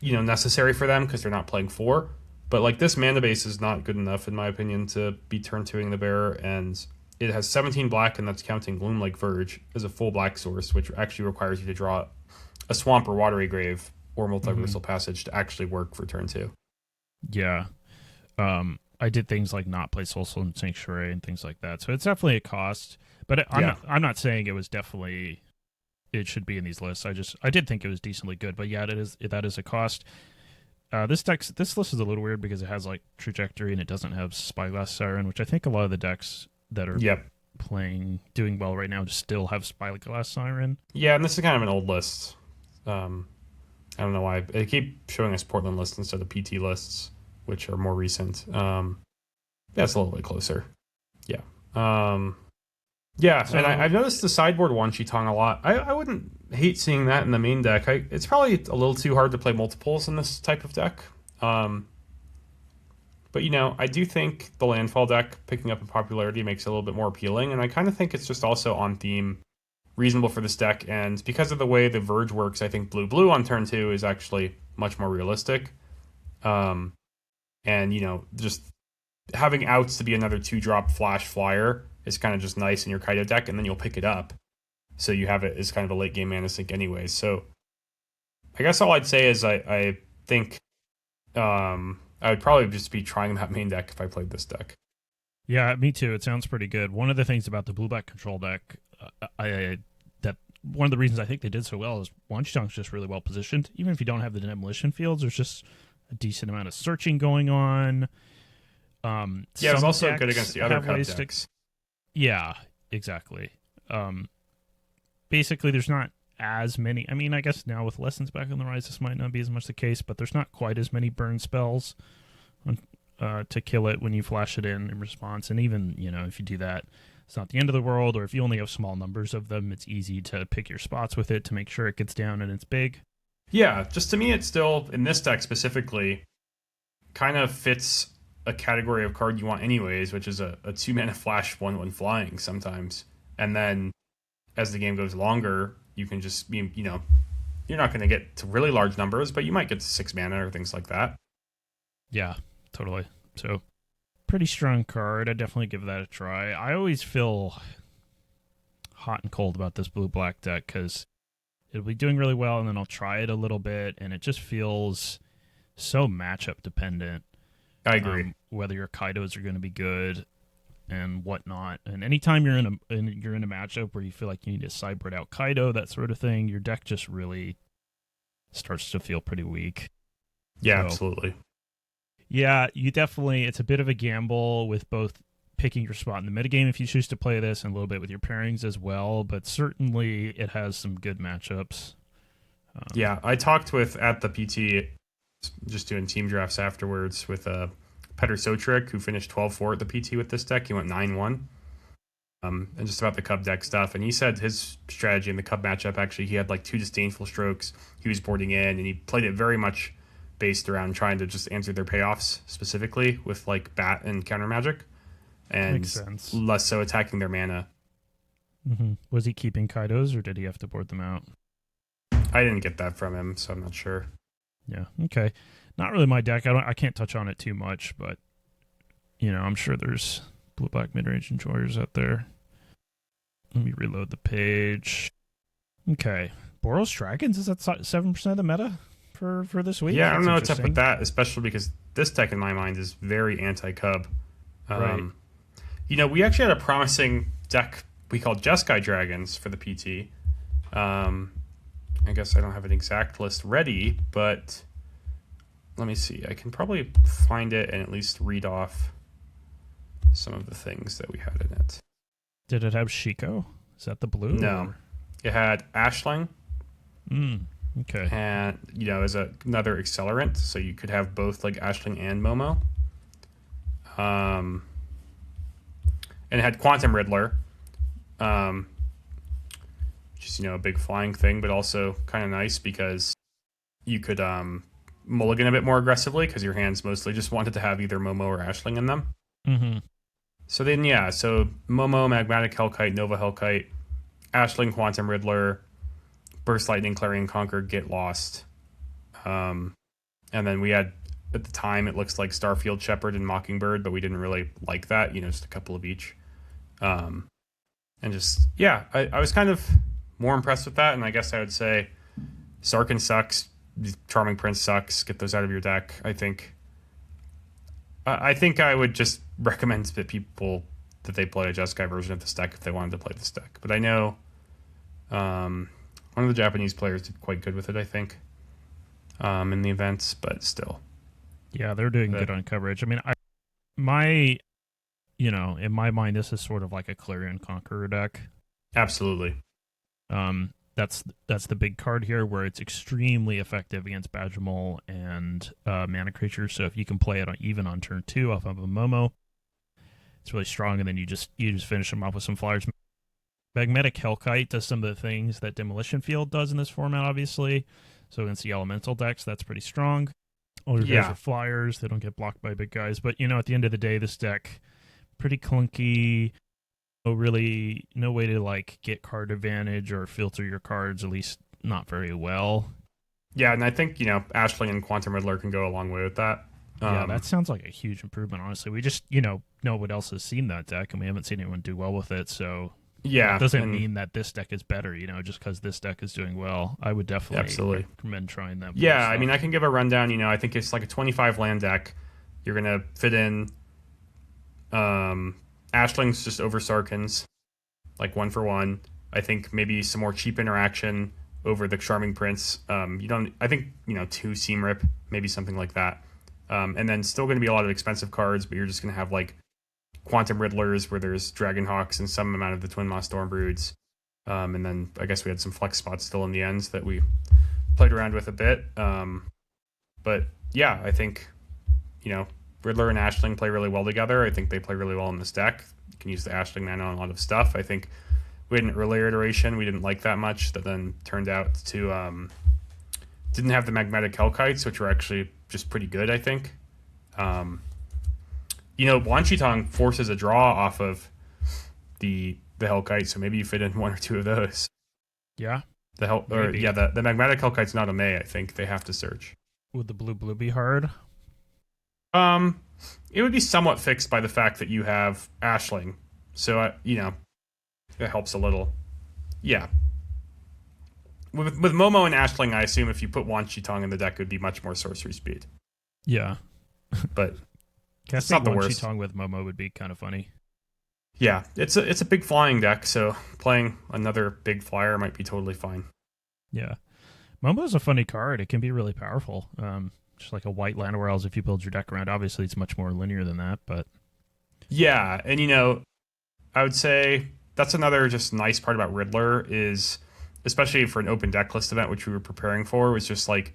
necessary for them because they're not playing 4. But, like, this mana base is not good enough, in my opinion, to be turn 2ing the Bearer, and it has 17 black, and that's counting Gloomlake Verge as a full black source, which actually requires you to draw a Swamp or Watery Grave or Multiversal Passage to actually work for turn 2. Yeah. I did things like not play Soulstone Sanctuary and things like that. So it's definitely a cost. But I'm not saying it was definitely... It should be in these lists. I did think it was decently good. But yeah, that is a cost. This list is a little weird because it has like Trajectory and it doesn't have Spyglass Siren, which I think a lot of the decks that are doing well right now just still have Spyglass Siren. Yeah, and this is kind of an old list. I don't know why. They keep showing us Portland lists instead of PT lists, which are more recent. That's a little bit closer. Yeah. And I've noticed the sideboard Wan Shi Tong a lot. I wouldn't hate seeing that in the main deck. It's probably a little too hard to play multiples in this type of deck. But, I do think the Landfall deck picking up in popularity makes it a little bit more appealing, and I kind of think it's just also on theme, reasonable for this deck, and because of the way the Verge works, I think blue on turn 2 is actually much more realistic. And just having outs to be another 2-drop flash flyer is kind of just nice in your Kaido deck, and then you'll pick it up, so you have it as kind of a late game mana sink anyways. So I guess all I'd say is I think I would probably just be trying that main deck if I played this deck. Yeah, me too. It sounds pretty good. One of the things about the blue-black control deck, one of the reasons I think they did so well is Wan Shi Tong's just really well positioned. Even if you don't have the demolition fields, there's just a decent amount of searching going on. It's also good against the other card decks. Yeah, exactly. Basically, there's not as many. I mean, I guess now with Lessons back on the rise, this might not be as much the case, but there's not quite as many burn spells to kill it when you flash it in response. And even, if you do that, it's not the end of the world, or if you only have small numbers of them, it's easy to pick your spots with it to make sure it gets down and it's big. Yeah, just to me, it's still, in this deck specifically, kind of fits a category of card you want anyways, which is a 2-mana flash 1/1 flying sometimes. And then as the game goes longer, you can just be, you're not going to get to really large numbers, but you might get to 6 mana or things like that. Yeah, totally. So pretty strong card. I'd definitely give that a try. I always feel hot and cold about this blue-black deck because it'll be doing really well, and then I'll try it a little bit, and it just feels so matchup dependent. I agree. Whether your Kaidos are going to be good and whatnot, and anytime you're in a matchup where you feel like you need to sideboard out Kaido, that sort of thing, your deck just really starts to feel pretty weak. Yeah, absolutely. Yeah, it's a bit of a gamble with both picking your spot in the metagame if you choose to play this, and a little bit with your pairings as well, but certainly it has some good matchups. I talked at the PT, just doing team drafts afterwards, with Petr Sotrik, who finished 12-4 at the PT with this deck. He went 9-1. And just about the Cub deck stuff. And he said his strategy in the Cub matchup, actually, he had like 2 disdainful strokes he was boarding in, and he played it very much based around trying to just answer their payoffs specifically with like Bat and Counter Magic, and less so attacking their mana. Mm-hmm. Was he keeping Kaidos, or did he have to board them out? I didn't get that from him, so I'm not sure. Yeah, okay. Not really my deck. I can't touch on it too much, but I'm sure there's blue-black mid-range enjoyers out there. Let me reload the page. Okay. Boros Dragons, is that 7% of the meta for this week? Yeah, I don't know what's up with that, especially because this deck in my mind is very anti-Cub. Right. We actually had a promising deck we called Jeskai Dragons for the PT. I guess I don't have an exact list ready, but let me see. I can probably find it and at least read off some of the things that we had in it. Did it have Shiko? Is that the blue? No, it had Ashling. Okay. And as another accelerant, so you could have both like Ashling and Momo. And it had Quantum Riddler, which is a big flying thing, but also kind of nice because you could mulligan a bit more aggressively because your hands mostly just wanted to have either Momo or Ashling in them. Mm-hmm. So then, so Momo, Magmatic Hellkite, Nova Hellkite, Ashling, Quantum Riddler, Burst Lightning, Clarion Conquer, Get Lost. And then we had, at the time, it looks like Starfield Shepherd and Mockingbird, but we didn't really like that, just a couple of each. And just, I was kind of more impressed with that, and I guess I would say Sarkhan sucks, Charming Prince sucks, get those out of your deck, I think. I think I would just recommend that people that they play a Jeskai version of this deck if they wanted to play this deck. But I know one of the Japanese players did quite good with it, I think, in the events, but still. Yeah, they're doing good on coverage. I mean, in my mind, this is sort of like a Clarion Conqueror deck. Absolutely. That's the big card here, where it's extremely effective against Badgermole and mana creatures. So if you can play it even on turn 2 off of a Momo, it's really strong. And then you just finish them off with some flyers. Magmatic Hellkite does some of the things that Demolition Field does in this format, obviously. So against the elemental decks, that's pretty strong. All your guys are flyers; they don't get blocked by big guys. But at the end of the day, this deck pretty clunky. No way to like get card advantage or filter your cards, at least not very well. Yeah, and I think Ashling and Quantum Riddler can go a long way with that. Yeah, that sounds like a huge improvement. Honestly, we just know what else has seen that deck, and we haven't seen anyone do well with it. So it doesn't mean that this deck is better. Just because this deck is doing well, I would definitely recommend trying that. Yeah, I mean, I can give a rundown. I think it's like a 25 land deck. You're gonna fit in. Ashling's just over Sarkhan's, like 1-for-1. I think maybe some more cheap interaction over the Charming Prince. I think 2 Seam Rip, maybe something like that. And then still going to be a lot of expensive cards, but you're just going to have like Quantum Riddlers where there's Dragonhawks and some amount of the Twin Maw Stormbroods. And then I guess we had some flex spots still in the ends that we played around with a bit. But yeah, I think, Riddler and Ashling play really well together. I think they play really well in this deck. You can use the Ashling mana on a lot of stuff. I think we had an earlier iteration we didn't like that much that then turned out to didn't have the Magmatic Hellkites, which were actually just pretty good, I think. Wanchitong forces a draw off of the Hellkite, so maybe you fit in 1 or 2 of those. Yeah. The Magmatic Hellkite's not a May, I think. They have to search. Would the blue be hard? It would be somewhat fixed by the fact that you have Ashling, so it helps a little. Yeah. With Momo and Ashling, I assume if you put Wanchitong in the deck, it would be much more sorcery speed. Yeah, but it's not the worst. Wanchitong with Momo would be kind of funny. Yeah, it's a big flying deck, so playing another big flyer might be totally fine. Yeah, Momo's a funny card. It can be really powerful. Just like a white land, whereas if you build your deck around, obviously it's much more linear than that. But yeah, and I would say that's another just nice part about Riddler is, especially for an open deck list event, which we were preparing for, was just like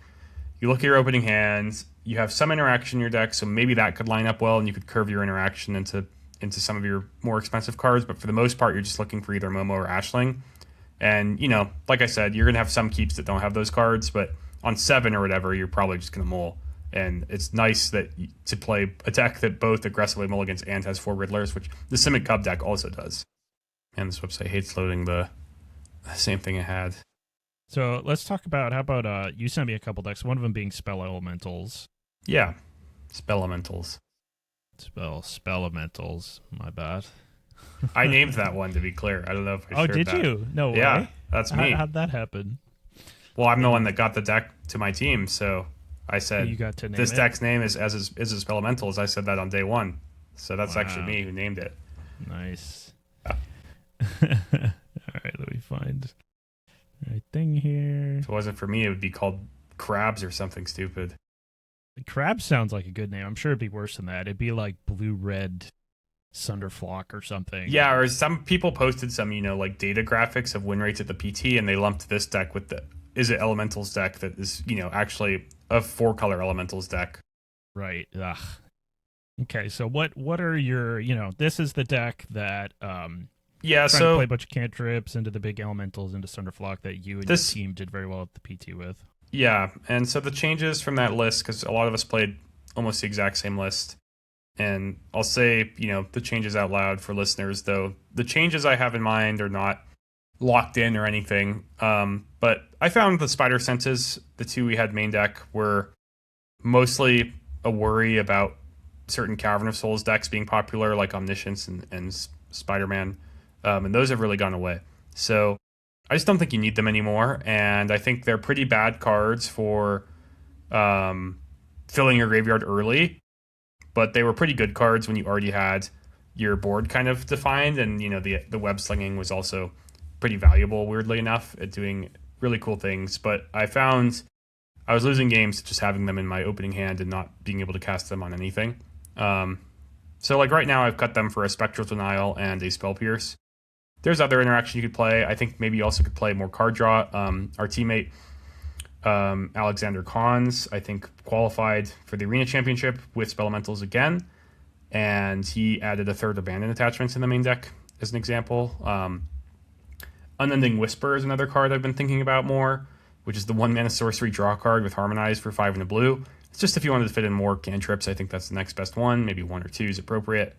you look at your opening hands, you have some interaction in your deck, so maybe that could line up well, and you could curve your interaction into some of your more expensive cards. But for the most part, you're just looking for either Momo or Ashling. And like I said, you're gonna have some keeps that don't have those cards, but on 7 or whatever, you're probably just going to mull. And it's nice to play a deck that both aggressively mulligans and has 4 Riddlers, which the Simic Cub deck also does. And this website hates loading the same thing it had. So let's talk about, how about you sent me a couple decks, one of them being Spell Elementals. Yeah, Spell Elementals. Spell Elementals, my bad. I named that one, to be clear. I don't know if I shared that. Oh, did you? No way. Yeah, that's me. How'd that happen? Well, I'm the one that got the deck to my team, so I said you got to name this it? deck's name is Elementals. I said that on day 1, so that's actually me who named it. Nice. Yeah. All right, let me find the right thing here. If it wasn't for me, it would be called Crabs or something stupid. Crab sounds like a good name. I'm sure it'd be worse than that. It'd be like blue-red Sunderflock or something. Yeah, or some people posted some, like data graphics of win rates at the PT, and they lumped this deck with the Is It Elementals deck that is, actually a 4-color Elementals deck. Right. Ugh. Okay, so what are your, this is the deck that Yeah, trying to play so a bunch of cantrips into the big elementals into Sunderflock that you and your team did very well at the PT with. Yeah, and so the changes from that list, because a lot of us played almost the exact same list, and I'll say, the changes out loud for listeners, though the changes I have in mind are not locked in or anything. But I found the Spider Senses, the two we had main deck, were mostly a worry about certain Cavern of Souls decks being popular, like Omniscience and Spider-Man, and those have really gone away. So I just don't think you need them anymore, and I think they're pretty bad cards for filling your graveyard early, but they were pretty good cards when you already had your board kind of defined, and the web slinging was also pretty valuable, weirdly enough, at doing really cool things. But I found I was losing games just having them in my opening hand and not being able to cast them on anything. So like right now I've cut them for a Spectral Denial and a Spell Pierce. There's other interaction you could play. I think maybe you also could play more card draw. Our teammate Alexander Cons, I think, qualified for the Arena Championship with Spelementals again, and he added a third Abandon attachments in the main deck as an example. Unending Whisper is another card I've been thinking about more, which is the 1-mana sorcery draw card with Harmonize for 5 and a blue. It's just if you wanted to fit in more cantrips, I think that's the next best one. Maybe 1 or 2 is appropriate.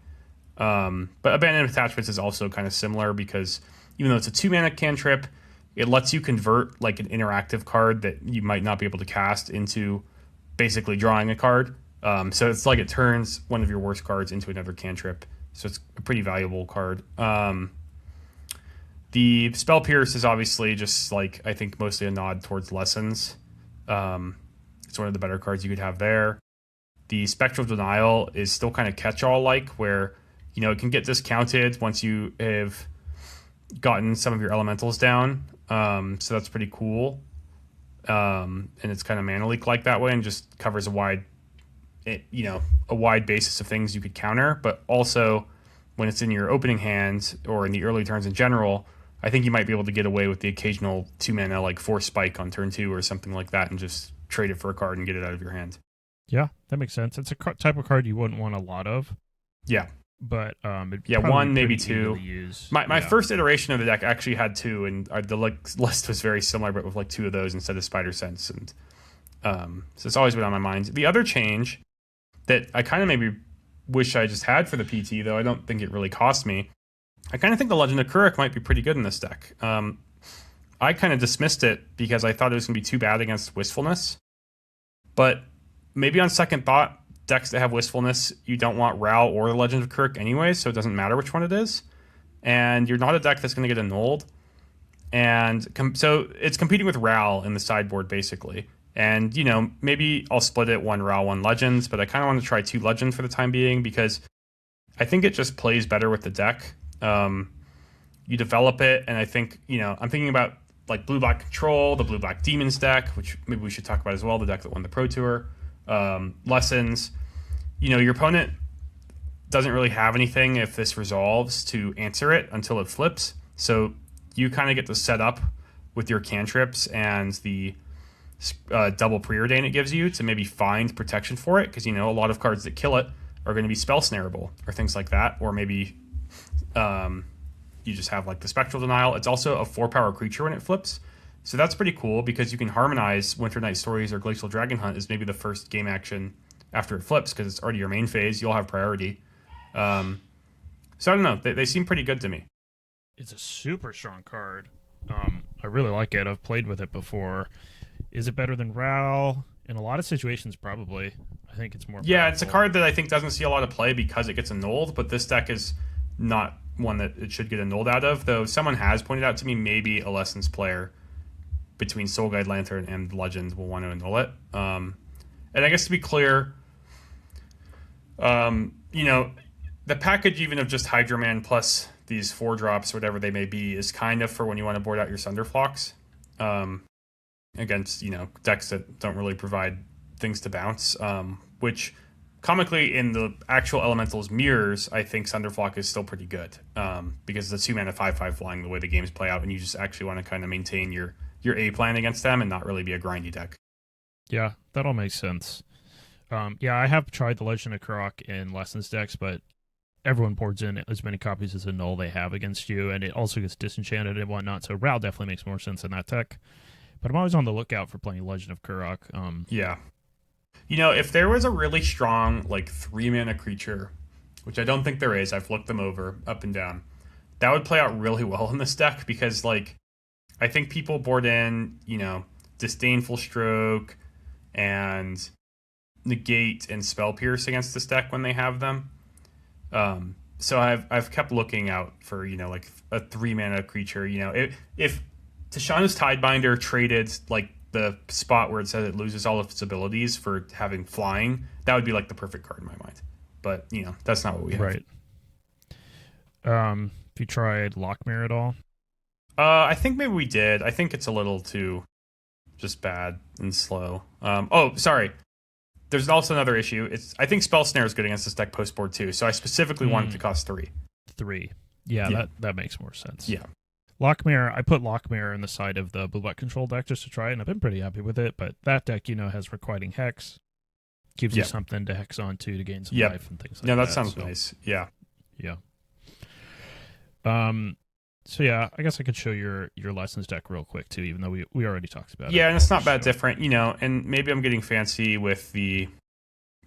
But Abandon Attachments is also kind of similar because even though it's a 2-mana cantrip, it lets you convert like an interactive card that you might not be able to cast into basically drawing a card. So it's like it turns one of your worst cards into another cantrip. So it's a pretty valuable card. The Spell Pierce is obviously just like, I think, mostly a nod towards Lessons. It's one of the better cards you could have there. The Spectral Denial is still kind of catch-all like, where it can get discounted once you have gotten some of your elementals down. So that's pretty cool. And it's kind of mana leak like that way, and just covers a wide basis of things you could counter. But also, when it's in your opening hand or in the early turns in general, I think you might be able to get away with the occasional 2-mana like Force Spike on turn 2 or something like that, and just trade it for a card and get it out of your hand. Yeah, that makes sense. It's a type of card you wouldn't want a lot of. Yeah. But one, maybe 2. My yeah. first iteration of the deck actually had 2, and the list was very similar, but with like 2 of those instead of Spider Sense. And so it's always been on my mind. The other change that I kind of maybe wish I just had for the PT, though I don't think it really cost me, I kind of think the Legend of Kurik might be pretty good in this deck. I kind of dismissed it because I thought it was going to be too bad against Wistfulness. But maybe on second thought, decks that have Wistfulness, you don't want Ral or the Legend of Kurik anyway, so it doesn't matter which one it is. And you're not a deck that's going to get annulled. And so it's competing with Ral in the sideboard, basically. And, maybe I'll split it 1 Ral, 1 Legends, but I kind of want to try 2 Legends for the time being because I think it just plays better with the deck. You develop it, and I think, I'm thinking about like Blue-Black Control, the Blue-Black Demons deck, which maybe we should talk about as well, the deck that won the Pro Tour. Lessons. Your opponent doesn't really have anything if this resolves to answer it until it flips. So you kind of get to set up with your cantrips and the double preordain it gives you to maybe find protection for it, because a lot of cards that kill it are going to be spell snareable or things like that, or maybe you just have like the Spectral Denial. It's also a 4-power creature when it flips. So that's pretty cool because you can harmonize Winter Night Stories or Glacial Dragon Hunt as maybe the first game action after it flips because it's already your main phase. You'll have priority. So I don't know. They seem pretty good to me. It's a super strong card. I really like it. I've played with it before. Is it better than Ral? In a lot of situations, probably. I think it's more powerful. Yeah, it's a card that I think doesn't see a lot of play because it gets annulled, but this deck is not one that it should get annulled out of, though someone has pointed out to me maybe a Lessons player between Soul Guide Lantern and Legends will want to annul it. And I guess to be clear, the package even of just Hydro-Man plus these 4 drops, whatever they may be, is kind of for when you want to board out your Sunderflocks against, decks that don't really provide things to bounce, which comically, in the actual elementals mirrors, I think Thunderflock is still pretty good, because it's a 2-mana 5/5 flying the way the games play out, and you just actually want to kind of maintain your A plan against them and not really be a grindy deck. Yeah, that all makes sense. Yeah, I have tried the Legend of Kurok in Lessons decks, but everyone boards in as many copies as a null they have against you, and it also gets disenchanted and whatnot, so Ral definitely makes more sense in that deck. But I'm always on the lookout for playing Legend of Kurok. Yeah. If there was a really strong, 3-mana creature, which I don't think there is, I've looked them over up and down, that would play out really well in this deck because, I think people board in, Disdainful Stroke and Negate and Spell Pierce against this deck when they have them. So I've kept looking out for, a 3-mana creature. If Tishana's Tidebinder traded, the spot where it says it loses all of its abilities for having flying, that would be the perfect card in my mind. But that's not what we have. Right. Have you tried Lockmere at all? I think maybe we did. I think it's a little too just bad and slow. Sorry. There's also another issue. I think Spell Snare is good against this deck post board too. So I specifically want it to cost 3. 3. Yeah. That makes more sense. Yeah. Lockmere, I put Lockmere in the side of the blue-black control deck just to try it, and I've been pretty happy with it, but that deck, has Requiting Hex, gives you something to hex onto to gain some life and things like that. Yeah, that sounds nice. Yeah. Yeah. So yeah, I guess I could show your Lessons deck real quick too, even though we already talked about it. Yeah, and it's not that different, and maybe I'm getting fancy with the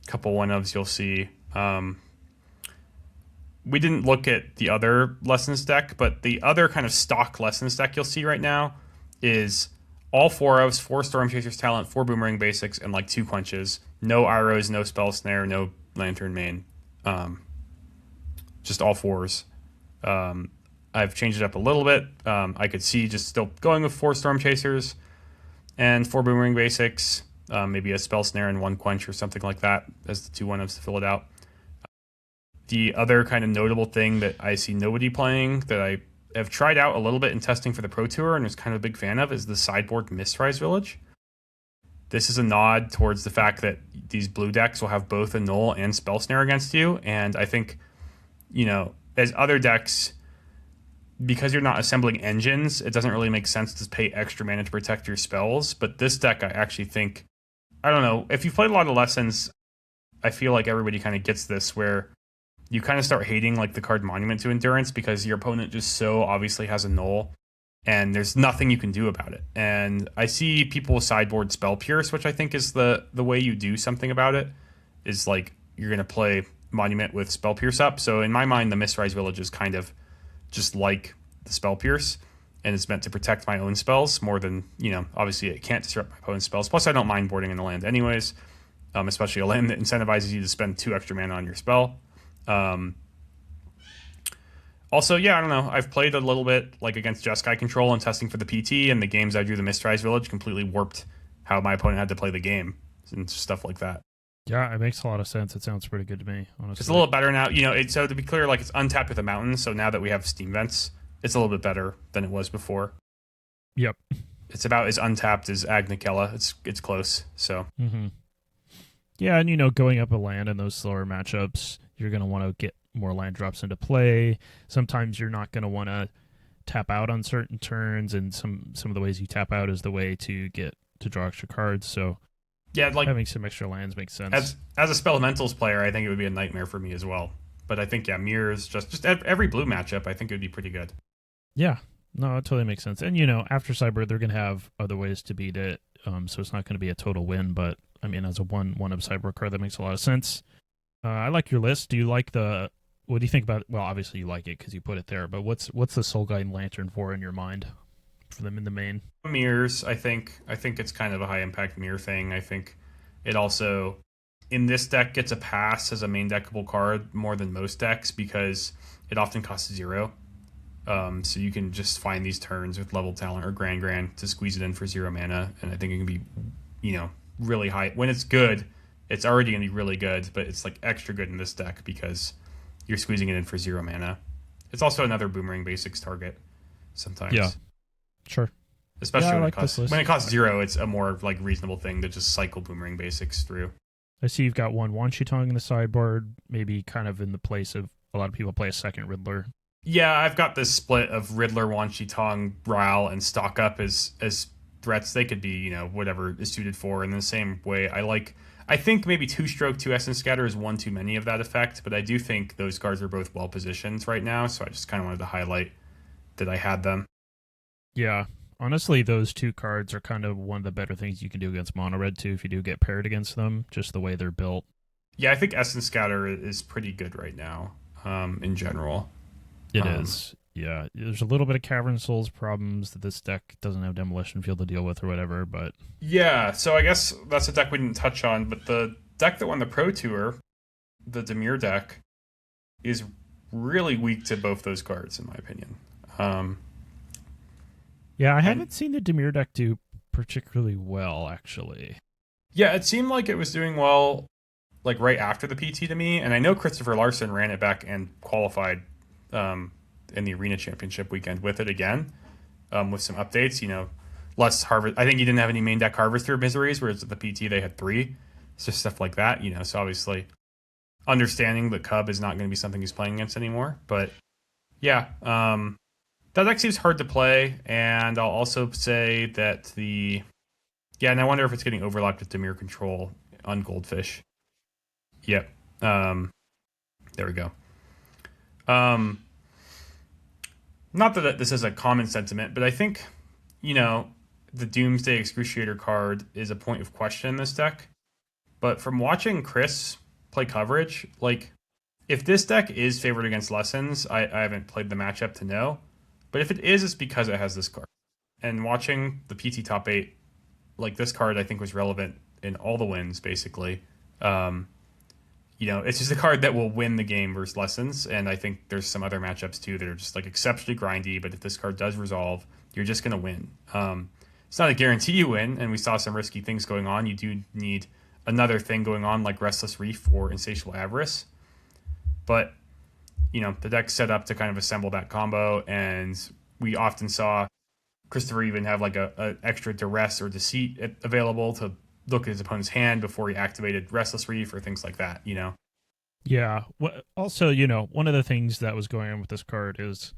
couple 1-ofs you'll see. We didn't look at the other Lessons deck, but the other kind of stock Lessons deck you'll see right now is all 4-ofs, 4 Storm Chasers Talent, 4 Boomerang Basics, and 2 Quenches. No Arrows, no Spell Snare, no Lantern Main. Just all 4s. I've changed it up a little bit. I could see just still going with 4 Storm Chasers and 4 Boomerang Basics, maybe a Spell Snare and 1 Quench or something like that as the 2 1-ofs to fill it out. The other kind of notable thing that I see nobody playing that I have tried out a little bit in testing for the Pro Tour and was kind of a big fan of is the sideboard Mistrise Village. This is a nod towards the fact that these blue decks will have both a Null and Spell Snare against you, and I think, as other decks, because you're not assembling engines, it doesn't really make sense to pay extra mana to protect your spells, but this deck I actually think, I don't know, if you've played a lot of Lessons, I feel like everybody kind of gets this, where you kind of start hating the card Monument to Endurance because your opponent just so obviously has a Null and there's nothing you can do about it. And I see people sideboard Spell Pierce, which I think is the way you do something about it, is you're going to play Monument with Spell Pierce up. So in my mind, the Mistrise Village is kind of just like the Spell Pierce, and it's meant to protect my own spells more than, obviously it can't disrupt my opponent's spells. Plus I don't mind boarding in the land anyways, especially a land that incentivizes you to spend 2 extra mana on your spell. Also, I don't know. I've played a little bit against Jeskai Control and testing for the PT, and the games I drew the Mistrise Village completely warped how my opponent had to play the game and stuff like that. Yeah, it makes a lot of sense. It sounds pretty good to me, honestly. It's a little better now. So to be clear, it's untapped with a mountain. So now that we have Steam Vents, it's a little bit better than it was before. Yep. It's about as untapped as Agnikella. It's close. So. Mm-hmm. Yeah, and going up a land in those slower matchups, you're going to want to get more land drops into play. Sometimes you're not going to want to tap out on certain turns, and some of the ways you tap out is the way to get to draw extra cards. So yeah, having some extra lands makes sense. As a Spellmentals player, I think it would be a nightmare for me as well. But I think mirrors just every blue matchup, I think it would be pretty good. Yeah, no, it totally makes sense. And after Cyber, they're going to have other ways to beat it. So it's not going to be a total win, but I mean, as a one of Cyber card, that makes a lot of sense. I like your list. Do you like what do you think about? Well, obviously you like it because you put it there. But what's the Soul Guide Lantern for in your mind for them in the main? Mirrors. I think it's kind of a high impact mirror thing. I think it also in this deck gets a pass as a main deckable card more than most decks because it often costs 0. So you can just find these turns with level talent or grand to squeeze it in for 0 mana, and I think it can be, really high when it's good. It's already going to be really good, but it's extra good in this deck because you're squeezing it in for 0 mana. It's also another Boomerang Basics target sometimes. Yeah, sure. Especially when it costs 0, it's a more reasonable thing to just cycle Boomerang Basics through. I see you've got one Wan Shi Tong in the sideboard, maybe kind of in the place of a lot of people play a second Riddler. Yeah, I've got this split of Riddler, Wan Shi Tong, Ral, and Stock Up as threats. They could be, whatever is suited for. In the same way, I think maybe Two Stroke, Two Essence Scatter is one too many of that effect, but I do think those cards are both well positioned right now, so I just kind of wanted to highlight that I had them. Yeah. Honestly, those two cards are kind of one of the better things you can do against Mono Red, too, if you do get paired against them, just the way they're built. Yeah, I think Essence Scatter is pretty good right now, in general. It is. Yeah. There's a little bit of Cavern Souls problems that this deck doesn't have Demolition Field to deal with or whatever, but... Yeah, so I guess that's a deck we didn't touch on, but the deck that won the Pro Tour, the Demir deck, is really weak to both those cards, in my opinion. Yeah, I haven't seen the Demir deck do particularly well, actually. Yeah, it seemed like it was doing well, like right after the PT to me, and I know Christopher Larson ran it back and qualified in the Arena Championship weekend with it again, with some updates. Less harvest. I think he didn't have any main deck Harvester miseries, whereas at the PT they had 3. It's just stuff like that. So obviously, understanding that Cub is not going to be something he's playing against anymore. But yeah, that deck seems hard to play, and I'll also say that and I wonder if it's getting overlapped with Demir Control on Goldfish. Yep. There we go. Not that this is a common sentiment, but I think, the Doomsday Excruciator card is a point of question in this deck. But from watching Chris play coverage, if this deck is favored against Lessons, I haven't played the matchup to know. But if it is, it's because it has this card. And watching the PT Top 8, this card I think was relevant in all the wins, basically. It's just a card that will win the game versus Lessons, and I think there's some other matchups too that are just exceptionally grindy, but if this card does resolve, you're just going to win. It's not a guarantee you win, and we saw some risky things going on. You do need another thing going on like Restless Reef or Insatiable Avarice, but the deck's set up to kind of assemble that combo, and we often saw Christopher even have a extra Duress or Deceit available to look at his opponent's hand before he activated Restless Reef or things like that, Yeah. Also, one of the things that was going on with this card is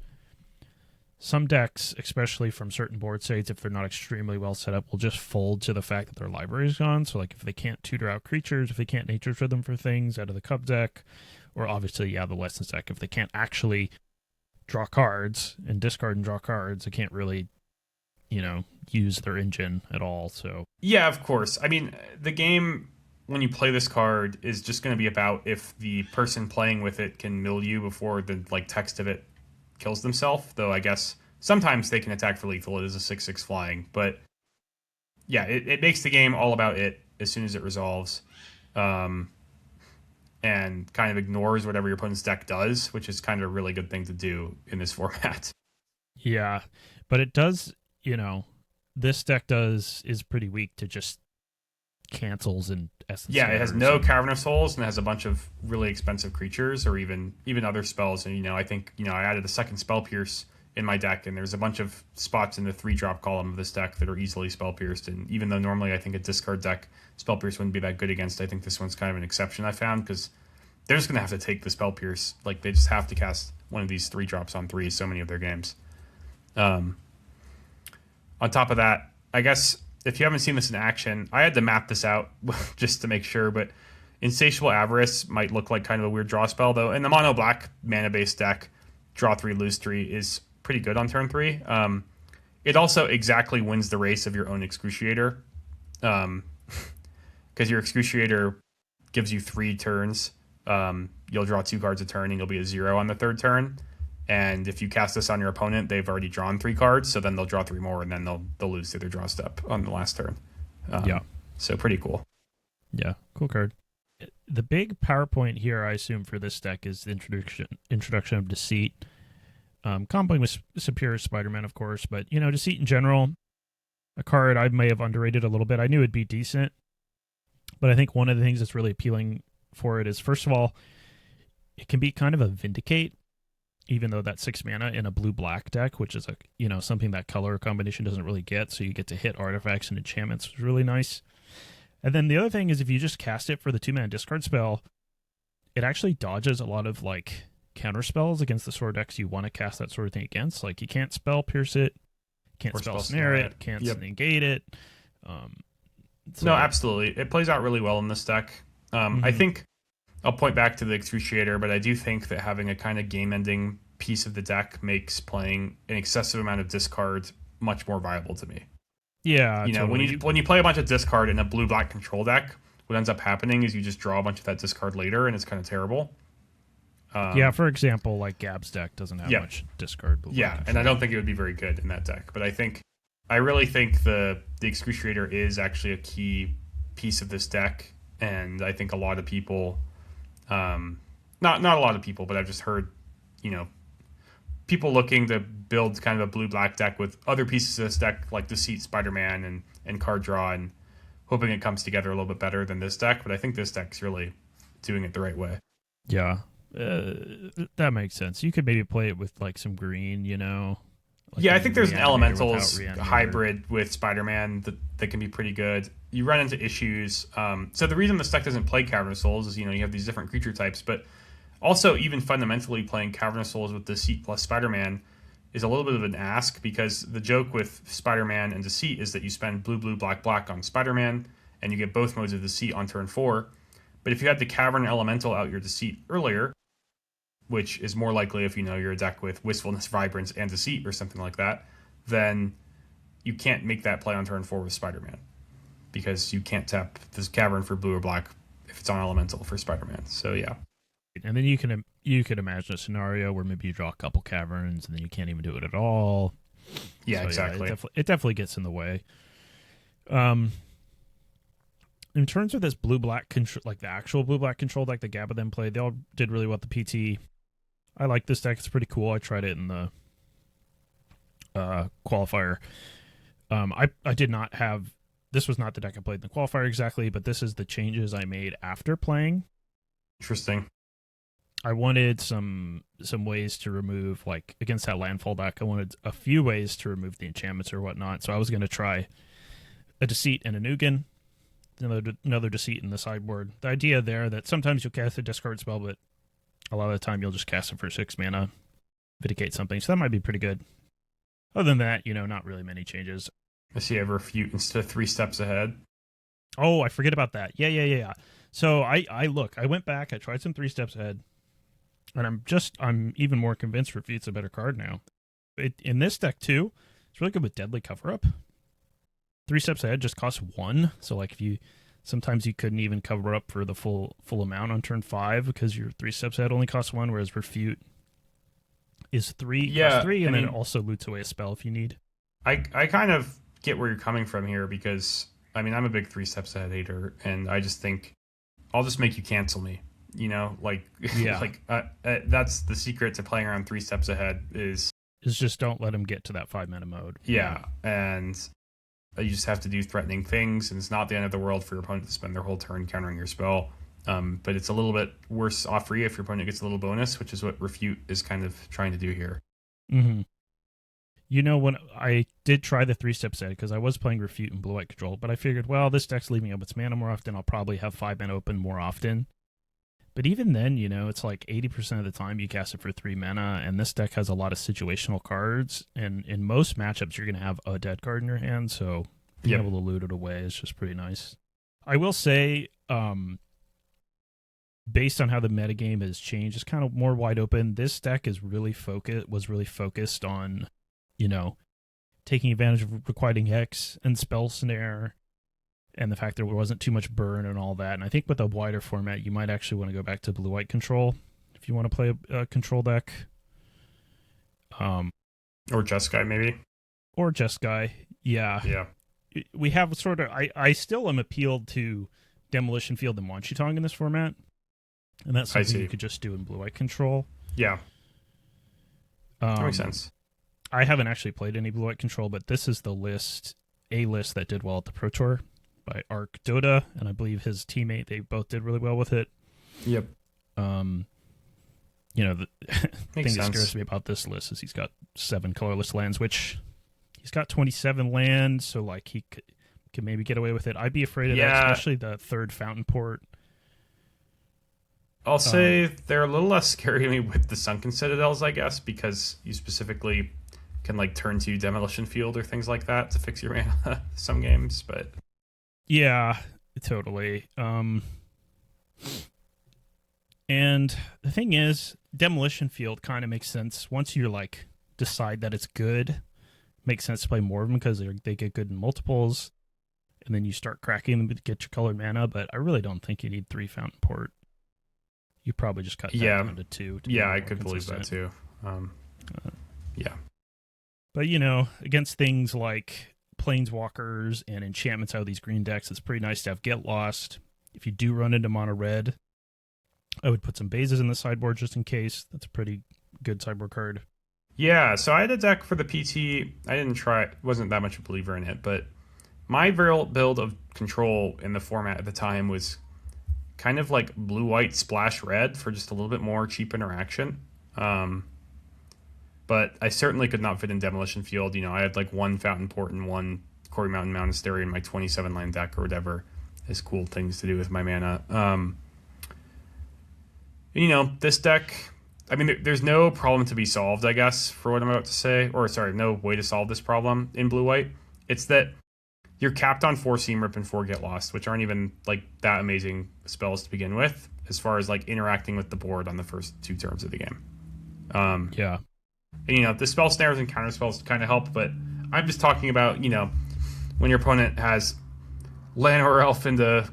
some decks, especially from certain board states, if they're not extremely well set up, will just fold to the fact that their library is gone. So, if they can't tutor out creatures, if they can't Nature's Rhythm for things out of the Cub deck, or obviously, the Lessons deck, if they can't actually draw cards and discard and draw cards, they can't really use their engine at all. So yeah, of course. I mean, the game when you play this card is just going to be about if the person playing with it can mill you before the text of it kills themselves. Though I guess sometimes they can attack for lethal. It is a 6/6 flying, but yeah, it makes the game all about it as soon as it resolves, and kind of ignores whatever your opponent's deck does, which is kind of a really good thing to do in this format. Yeah, but it does. This deck is pretty weak to just cancels and essence. Yeah, it has no Cavern of Souls and it has a bunch of really expensive creatures or even other spells. And I think I added a second Spell Pierce in my deck, and there's a bunch of spots in the 3-drop column of this deck that are easily Spell Pierced. And even though normally I think a discard deck Spell Pierce wouldn't be that good against, I think this one's kind of an exception I found because they're just gonna have to take the Spell Pierce. They just have to cast one of these 3-drops on 3 so many of their games. On top of that, I guess if you haven't seen this in action, I had to map this out just to make sure, but Insatiable Avarice might look like kind of a weird draw spell, though. In the mono black mana-based deck, draw 3, lose 3 is pretty good on turn 3. It also exactly wins the race of your own Excruciator, because your Excruciator gives you 3 turns. You'll draw 2 cards a turn, and you'll be at 0 on the 3rd turn. And if you cast this on your opponent, they've already drawn 3 cards, so then they'll draw 3 more, and then they'll lose to their draw step on the last turn. Yeah. So pretty cool. Yeah, cool card. The big PowerPoint here, I assume, for this deck is the introduction of Deceit. Comboing with Superior Spider-Man, of course, but, Deceit in general, a card I may have underrated a little bit. I knew it'd be decent, but I think one of the things that's really appealing for it is, first of all, it can be kind of a Vindicate, even though that's 6 mana in a blue-black deck, which is something that color combination doesn't really get, so you get to hit artifacts and enchantments, which is really nice. And then the other thing is if you just cast it for the 2-mana discard spell, it actually dodges a lot of like counter spells against the sort of decks you want to cast that sort of thing against. Like you can't spell pierce it, can't spell snare it, can't negate it. So no, absolutely. It plays out really well in this deck. I think I'll point back to the Excruciator, but I do think that having a kind of game-ending piece of the deck makes playing an excessive amount of discard much more viable to me. Yeah, you know, totally. when you play a bunch of discard in a blue-black control deck, what ends up happening is you just draw a bunch of that discard later, and it's kind of terrible. For example, like Gab's deck doesn't have much discard. And I don't think it would be very good in that deck. But I really think the Excruciator is actually a key piece of this deck, and I think a lot of people, not a lot of people, but I've just heard, people looking to build kind of a blue-black deck with other pieces of this deck, like Deceit, Spider-Man, and card draw, and hoping it comes together a little bit better than this deck. But I think this deck's really doing it the right way. Yeah. That makes sense. You could maybe play it with like some green, Like I think there's an Elementals hybrid with Spider-Man that can be pretty good. You run into issues. So the reason this deck doesn't play Cavernous Souls is, you have these different creature types, but also even fundamentally playing Cavernous Souls with Deceit plus Spider-Man is a little bit of an ask, because the joke with Spider-Man and Deceit is that you spend blue, blue, black, black on Spider-Man, and you get both modes of Deceit on turn 4. But if you had the Cavern Elemental out your Deceit earlier, which is more likely if you're a deck with Wistfulness, Vibrance, and Deceit or something like that, then you can't make that play on turn 4 with Spider-Man, because you can't tap this Cavern for blue or black if it's on Elemental for Spider-Man. So yeah. And then you can imagine a scenario where maybe you draw a couple Caverns and then you can't even do it at all. Yeah, so, exactly. Yeah, it definitely gets in the way. In terms of this blue-black control, like the actual blue-black control deck that Gabba then played, they all did really well at the PT. I like this deck. It's pretty cool. I tried it in the qualifier. I did not have... This was not the deck I played in the qualifier exactly, but this is the changes I made after playing. Interesting. I wanted some ways to remove, like, against that landfall deck, I wanted a few ways to remove the enchantments or whatnot. So I was going to try a Deceit and a Nugan, another Deceit in the sideboard. The idea there that sometimes you'll cast a discard spell, but a lot of the time you'll just cast it for 6 mana, Vindicate something. So that might be pretty good. Other than that, not really many changes. I see I refute instead of 3 steps ahead. Oh, I forget about that. Yeah. So I went back, I tried some 3 steps ahead, and I'm even more convinced Refute's a better card now. In this deck too, it's really good with Deadly Cover-Up. 3 steps ahead just costs 1, so like sometimes you couldn't even cover up for the full amount on turn 5 because your 3 steps ahead only costs 1, whereas Refute is 3, costs 3, and then it also loots away a spell if you need. I kind of get where you're coming from here, because I'm a big 3 steps ahead hater, and I just think I'll just make you cancel me. That's the secret to playing around 3 steps ahead is just don't let him get to that 5 mana mode. Yeah, and you just have to do threatening things, and it's not the end of the world for your opponent to spend their whole turn countering your spell. But it's a little bit worse off for you if your opponent gets a little bonus, which is what Refute is kind of trying to do here. Mm-hmm. When I did try the 3 steps ahead, because I was playing Refute and Blue-White Control, but I figured, well, this deck's leaving up its mana more often. I'll probably have 5 mana open more often. But even then, it's like 80% of the time you cast it for 3 mana, and this deck has a lot of situational cards, and in most matchups you're going to have a dead card in your hand, so being able to loot it away is just pretty nice. I will say, based on how the metagame has changed, it's kind of more wide open. This deck was really focused on, taking advantage of Requiting Hex and Spell Snare, and the fact there wasn't too much burn and all that. And I think with a wider format, you might actually want to go back to Blue-White Control if you want to play a control deck. Or Jeskai, maybe. Or Jeskai, yeah. Yeah. We have sort of... I still am appealed to Demolition Field and Wanchitong in this format. And that's something you could just do in Blue-White Control. Yeah. That makes sense. I haven't actually played any Blue-White Control, but this is the list that did well at the Pro Tour by Ark Dota, and I believe his teammate, they both did really well with it. Yep. The thing that scares me about this list is he's got 7 colorless lands, which he's got 27 lands, so like he can maybe get away with it. I'd be afraid of that, Yeah, especially the third fountain port. I'll say they're a little less scary to me with the Sunken Citadels, I guess, because you specifically can like turn to Demolition Field or things like that to fix your mana some games, but Yeah, totally. And the thing is, Demolition Field kind of makes sense once you like decide that it's good. Makes sense to play more of them because they get good in multiples, and then you start cracking them to get your colored mana. But I really don't think you need 3 fountain port. You probably just cut that yeah, down to 2. yeah, I could believe that too. Yeah. But against things like planeswalkers and enchantments out of these green decks, it's pretty nice to have Get Lost. If you do run into mono red, I would put some bases in the sideboard just in case. That's a pretty good sideboard card. Yeah, so I had a deck for the PT. I didn't try it, wasn't that much a believer in it, but my build of control in the format at the time was kind of like blue-white splash red for just a little bit more cheap interaction. But I certainly could not fit in Demolition Field. I had like 1 Fountain Port and 1 Quarry Mountain Monastery in my 27-line deck or whatever is cool things to do with my mana. This deck, I mean, there's no problem to be solved, I guess, for what I'm about to say. Or, sorry, no way to solve this problem in blue-white. It's that you're capped on 4 Seam Rip and 4 Get Lost, which aren't even, like, that amazing spells to begin with, as far as, like, interacting with the board on the first 2 turns of the game. Yeah. And, the spell snares and counter spells kind of help, but I'm just talking about, when your opponent has Llanowar Elf into,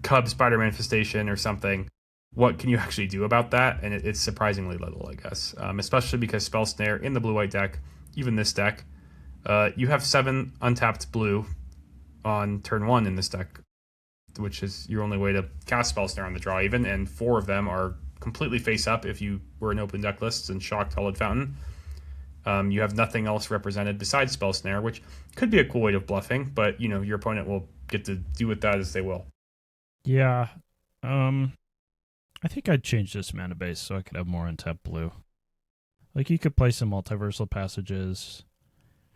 Cub Spider Manifestation or something, what can you actually do about that? And it's surprisingly little, I guess, especially because Spell Snare in the blue-white deck, even this deck, you have 7 untapped blue on turn 1 in this deck, which is your only way to cast Spell Snare on the draw even, and 4 of them are completely face up if you were in open deck lists and shocked Hollowed Fountain. You have nothing else represented besides Spell Snare, which could be a cool way of bluffing, but your opponent will get to do with that as they will. Yeah. I think I'd change this mana base so I could have more untapped blue. Like you could play some multiversal passages.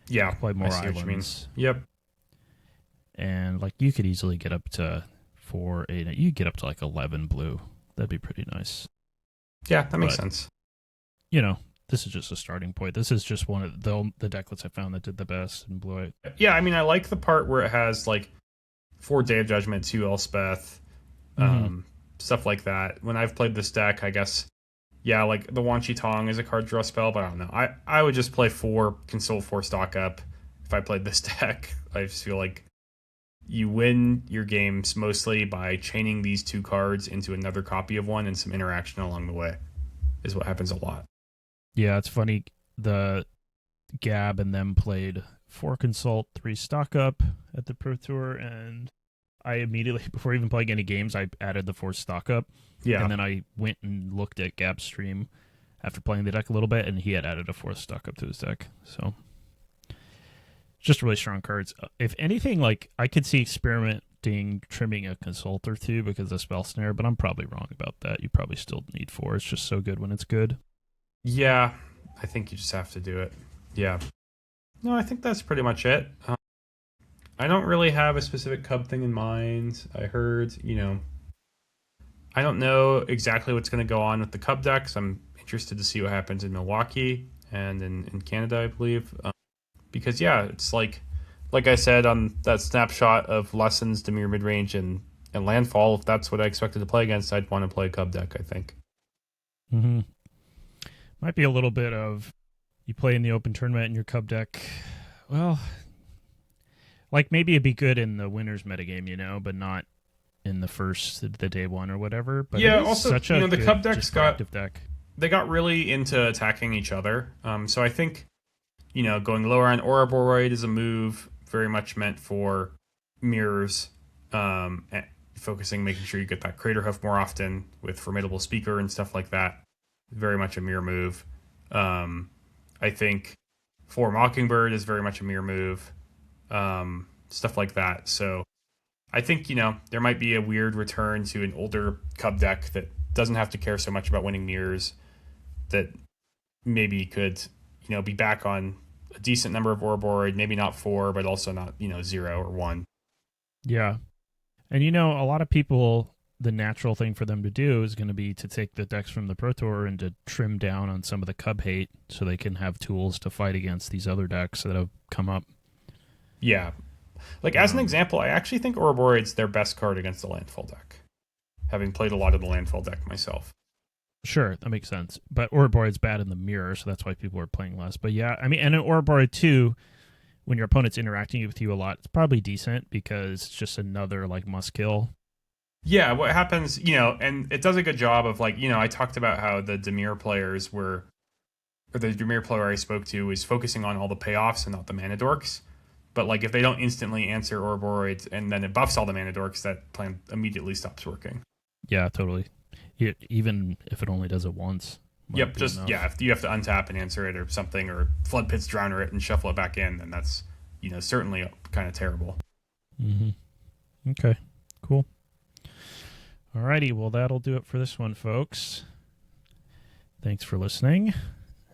Yeah, play more islands. Yep. And like you could easily get up to 4, 8. You get up to like 11 blue. That'd be pretty nice. Yeah, that makes sense. This is just a starting point. This is just one of the decklets I found that did the best in blue-white. Yeah, I mean, I like the part where it has like 4 Day of Judgment, 2 Elspeth, stuff like that. When I've played this deck, I guess, yeah, like the Wan Chi Tong is a card draw spell, but I don't know. I would just play 4 Console 4 stock up if I played this deck. I just feel like you win your games mostly by chaining these 2 cards into another copy of one and some interaction along the way is what happens a lot. Yeah, it's funny. The Gab and them played 4 Consult, 3 stock up at the Pro Tour, and I immediately, before even playing any games, I added the 4 stock up. Yeah. And then I went and looked at Gab's stream after playing the deck a little bit, and he had added a 4th stock up to his deck. So, just really strong cards. If anything, like, I could see experimenting, trimming a Consult or 2 because of Spell Snare, but I'm probably wrong about that. You probably still need 4. It's just so good when it's good. Yeah, I think you just have to do it. Yeah. No, I think that's pretty much it. I don't really have a specific Cub thing in mind. I heard, I don't know exactly what's going to go on with the Cub decks. I'm interested to see what happens in Milwaukee and in Canada, I believe. Because, yeah, it's like I said on that snapshot of Lessons, Dimir Midrange, and Landfall, if that's what I expected to play against, I'd want to play a Cub deck, I think. Mm-hmm. Might be a little bit of you play in the open tournament in your Cub deck. Well, like maybe it'd be good in the winners metagame, but not in the day 1 or whatever. But yeah, also such a the good, Cub decks got deck. They got really into attacking each other. So I think going lower on Ouroboros is a move very much meant for mirrors, and focusing, making sure you get that Crater Hoof more often with Formidable Speaker and stuff like that. Very much a mirror move. I think for Mockingbird is very much a mirror move. Stuff like that. So I think, there might be a weird return to an older Cub deck that doesn't have to care so much about winning mirrors, that maybe could, be back on a decent number of Ouroboros, maybe not 4, but also not 0 or 1. Yeah. And a lot of people, the natural thing for them to do is going to be to take the decks from the Pro Tour and to trim down on some of the Cub hate so they can have tools to fight against these other decks that have come up. Yeah. Like, as an example, I actually think Ouroboros is their best card against the landfall deck, having played a lot of the landfall deck myself. Sure, that makes sense. But Ouroboros is bad in the mirror, so that's why people are playing less. But yeah, I mean, and in Ouroboros too, when your opponent's interacting with you a lot, it's probably decent because it's just another like must kill. Yeah, what happens, and it does a good job of like, I talked about how the Dimir players or the Dimir player I spoke to was focusing on all the payoffs and not the mana dorks. But like if they don't instantly answer Ouroboros and then it buffs all the mana dorks, that plan immediately stops working. Yeah, totally. Even if it only does it once. Yep, if you have to untap and answer it or something, or Flood Pits Drowner it and shuffle it back in, then that's, certainly kind of terrible. Mm-hmm. Okay, cool. Alrighty, well, that'll do it for this one, folks. Thanks for listening,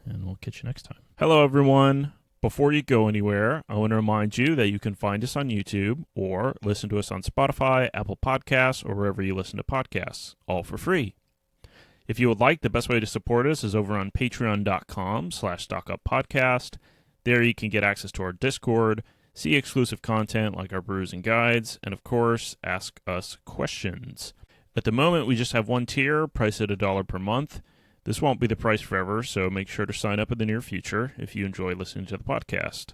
and we'll catch you next time. Hello, everyone. Before you go anywhere, I want to remind you that you can find us on YouTube or listen to us on Spotify, Apple Podcasts, or wherever you listen to podcasts, all for free. If you would like, the best way to support us is over on patreon.com/StockUpPodcast. There you can get access to our Discord, see exclusive content like our brews and guides, and of course, ask us questions. At the moment, we just have one tier, priced at $1 per month. This won't be the price forever, so make sure to sign up in the near future if you enjoy listening to the podcast.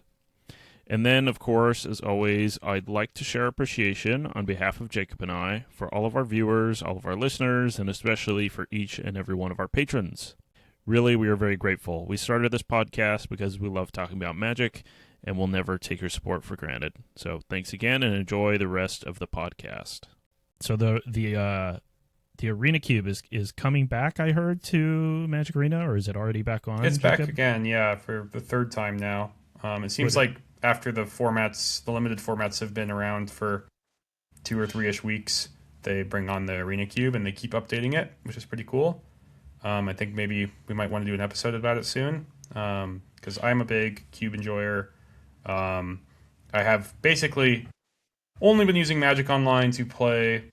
And then, of course, as always, I'd like to share appreciation on behalf of Jacob and I for all of our viewers, all of our listeners, and especially for each and every one of our patrons. Really, we are very grateful. We started this podcast because we love talking about Magic, and we'll never take your support for granted. So thanks again, and enjoy the rest of the podcast. So the Arena Cube is coming back, I heard, to Magic Arena, or is it already back on? It's Jacob? back again, yeah, for the third time now. It seems like after the limited formats have been around for 2 or 3-ish weeks, they bring on the Arena Cube and they keep updating it, which is pretty cool. I think maybe we might want to do an episode about it soon, because I'm a big Cube enjoyer. I have basically only been using Magic Online to play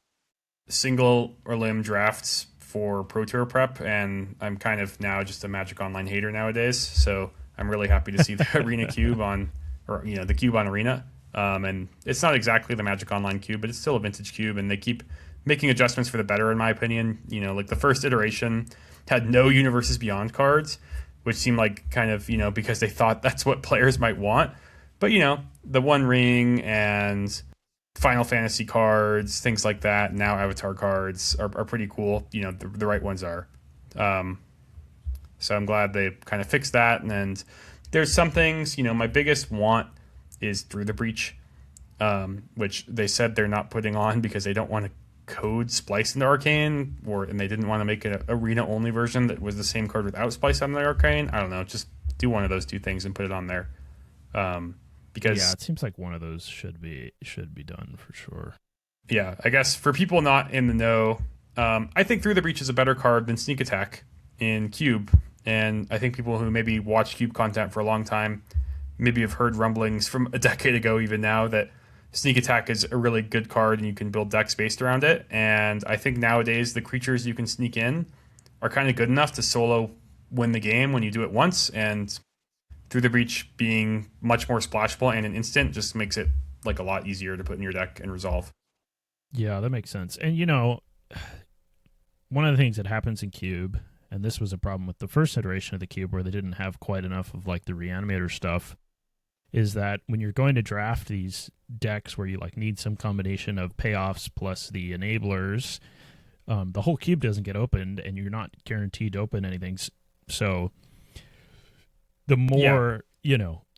single or limb drafts for Pro Tour prep, and I'm kind of now just a Magic Online hater nowadays, so I'm really happy to see the Arena Cube the Cube on Arena. And it's not exactly the Magic Online Cube, but it's still a vintage cube, and they keep making adjustments for the better, in my opinion. Like the first iteration had no Universes Beyond cards, which seemed like kind of, because they thought that's what players might want. But, the One Ring and Final Fantasy cards, things like that, now Avatar cards are pretty cool. The right ones are. So I'm glad they kind of fixed that. And there's some things, my biggest want is Through the Breach, which they said they're not putting on because they don't want to code Splice into Arcane, and they didn't want to make an arena-only version that was the same card without Splice on the Arcane. I don't know, just do one of those two things and put it on there. Because it seems like one of those should be done for sure. Yeah, I guess for people not in the know, I think Through the Breach is a better card than Sneak Attack in Cube, and I think people who maybe watch Cube content for a long time maybe have heard rumblings from a decade ago even now that Sneak Attack is a really good card and you can build decks based around it. And I think nowadays the creatures you can sneak in are kind of good enough to solo win the game when you do it once, and Through the Breach being much more splashable and an instant just makes it like a lot easier to put in your deck and resolve. Yeah, that makes sense. And one of the things that happens in Cube, and this was a problem with the first iteration of the Cube where they didn't have quite enough of like the Reanimator stuff, is that when you're going to draft these decks where you like need some combination of payoffs plus the enablers, the whole cube doesn't get opened and you're not guaranteed to open anything. So the more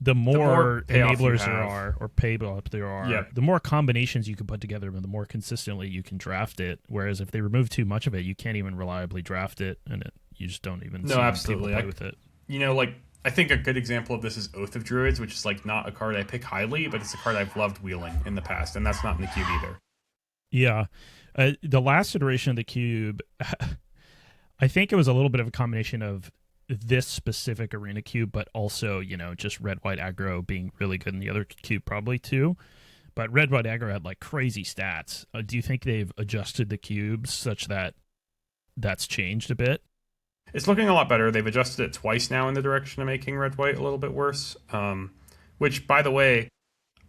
the more enablers there are or payoff there are, the more combinations you can put together and the more consistently you can draft it. Whereas if they remove too much of it, you can't even reliably draft it, and you just don't even see people play with it. I think a good example of this is Oath of Druids, which is like not a card I pick highly, but it's a card I've loved wheeling in the past, and that's not in the cube either. Yeah. The last iteration of the cube, I think it was a little bit of a combination of this specific arena cube, but also, just red white aggro being really good in the other cube probably too. But red white aggro had like crazy stats. Do you think they've adjusted the cubes such that that's changed a bit? It's looking a lot better. They've adjusted it twice now in the direction of making red white a little bit worse. Which, by the way,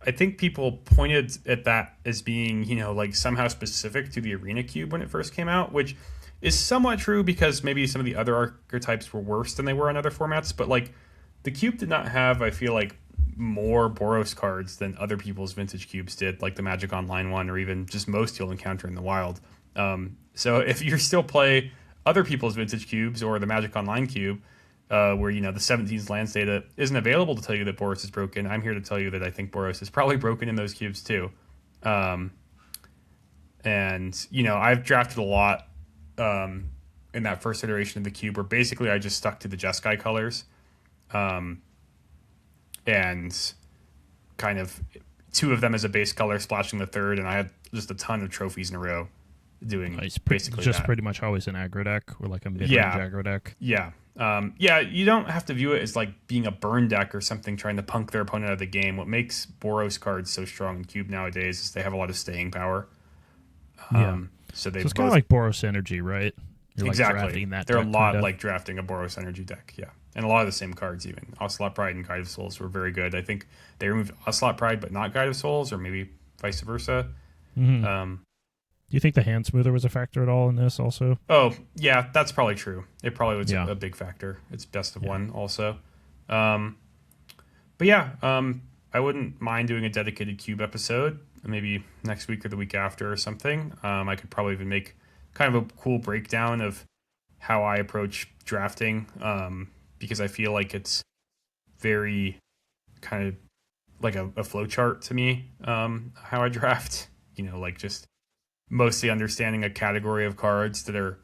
I think people pointed at that as being, like somehow specific to the arena cube when it first came out, which is somewhat true because maybe some of the other archetypes were worse than they were on other formats. But like the cube did not have, I feel like, more Boros cards than other people's vintage cubes did, like the Magic Online one, or even just most you'll encounter in the wild. So if you still play other people's vintage cubes or the Magic Online cube, where the 17's lands data isn't available to tell you that Boros is broken, I'm here to tell you that I think Boros is probably broken in those cubes too. And I've drafted a lot in that first iteration of the cube, where basically I just stuck to the Jeskai colors. And kind of two of them as a base color, splashing the third, and I had just a ton of trophies in a row doing basically just that. Pretty much always an aggro deck or like a mid-range aggro deck. Yeah. You don't have to view it as like being a burn deck or something trying to punk their opponent out of the game. What makes Boros cards so strong in Cube nowadays is they have a lot of staying power. So it's kind of like Boros Energy, right? You're exactly. Like drafting that They're deck, a lot kind of like drafting a Boros Energy deck, yeah. And a lot of the same cards even. Ocelot Pride and Guide of Souls were very good. I think they removed Ocelot Pride but not Guide of Souls, or maybe vice versa. Mm-hmm. Do you think the hand smoother was a factor at all in this also? Oh, yeah, that's probably true. It probably was a big factor. It's best of one also. But yeah, I wouldn't mind doing a dedicated cube episode, maybe next week or the week after or something. I could probably even make kind of a cool breakdown of how I approach drafting, because I feel like it's very kind of like a flow chart to me, how I draft, like just mostly understanding a category of cards that are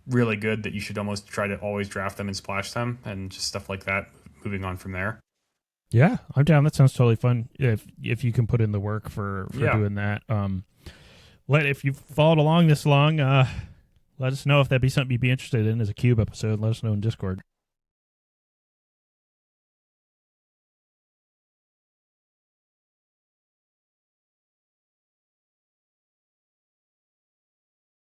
really good that you should almost try to always draft them and splash them, and just stuff like that, moving on from there. Yeah, I'm down. That sounds totally fun. If you can put in the work for doing that. If you've followed along this long, let us know if that'd be something you'd be interested in as a cube episode. Let us know in Discord.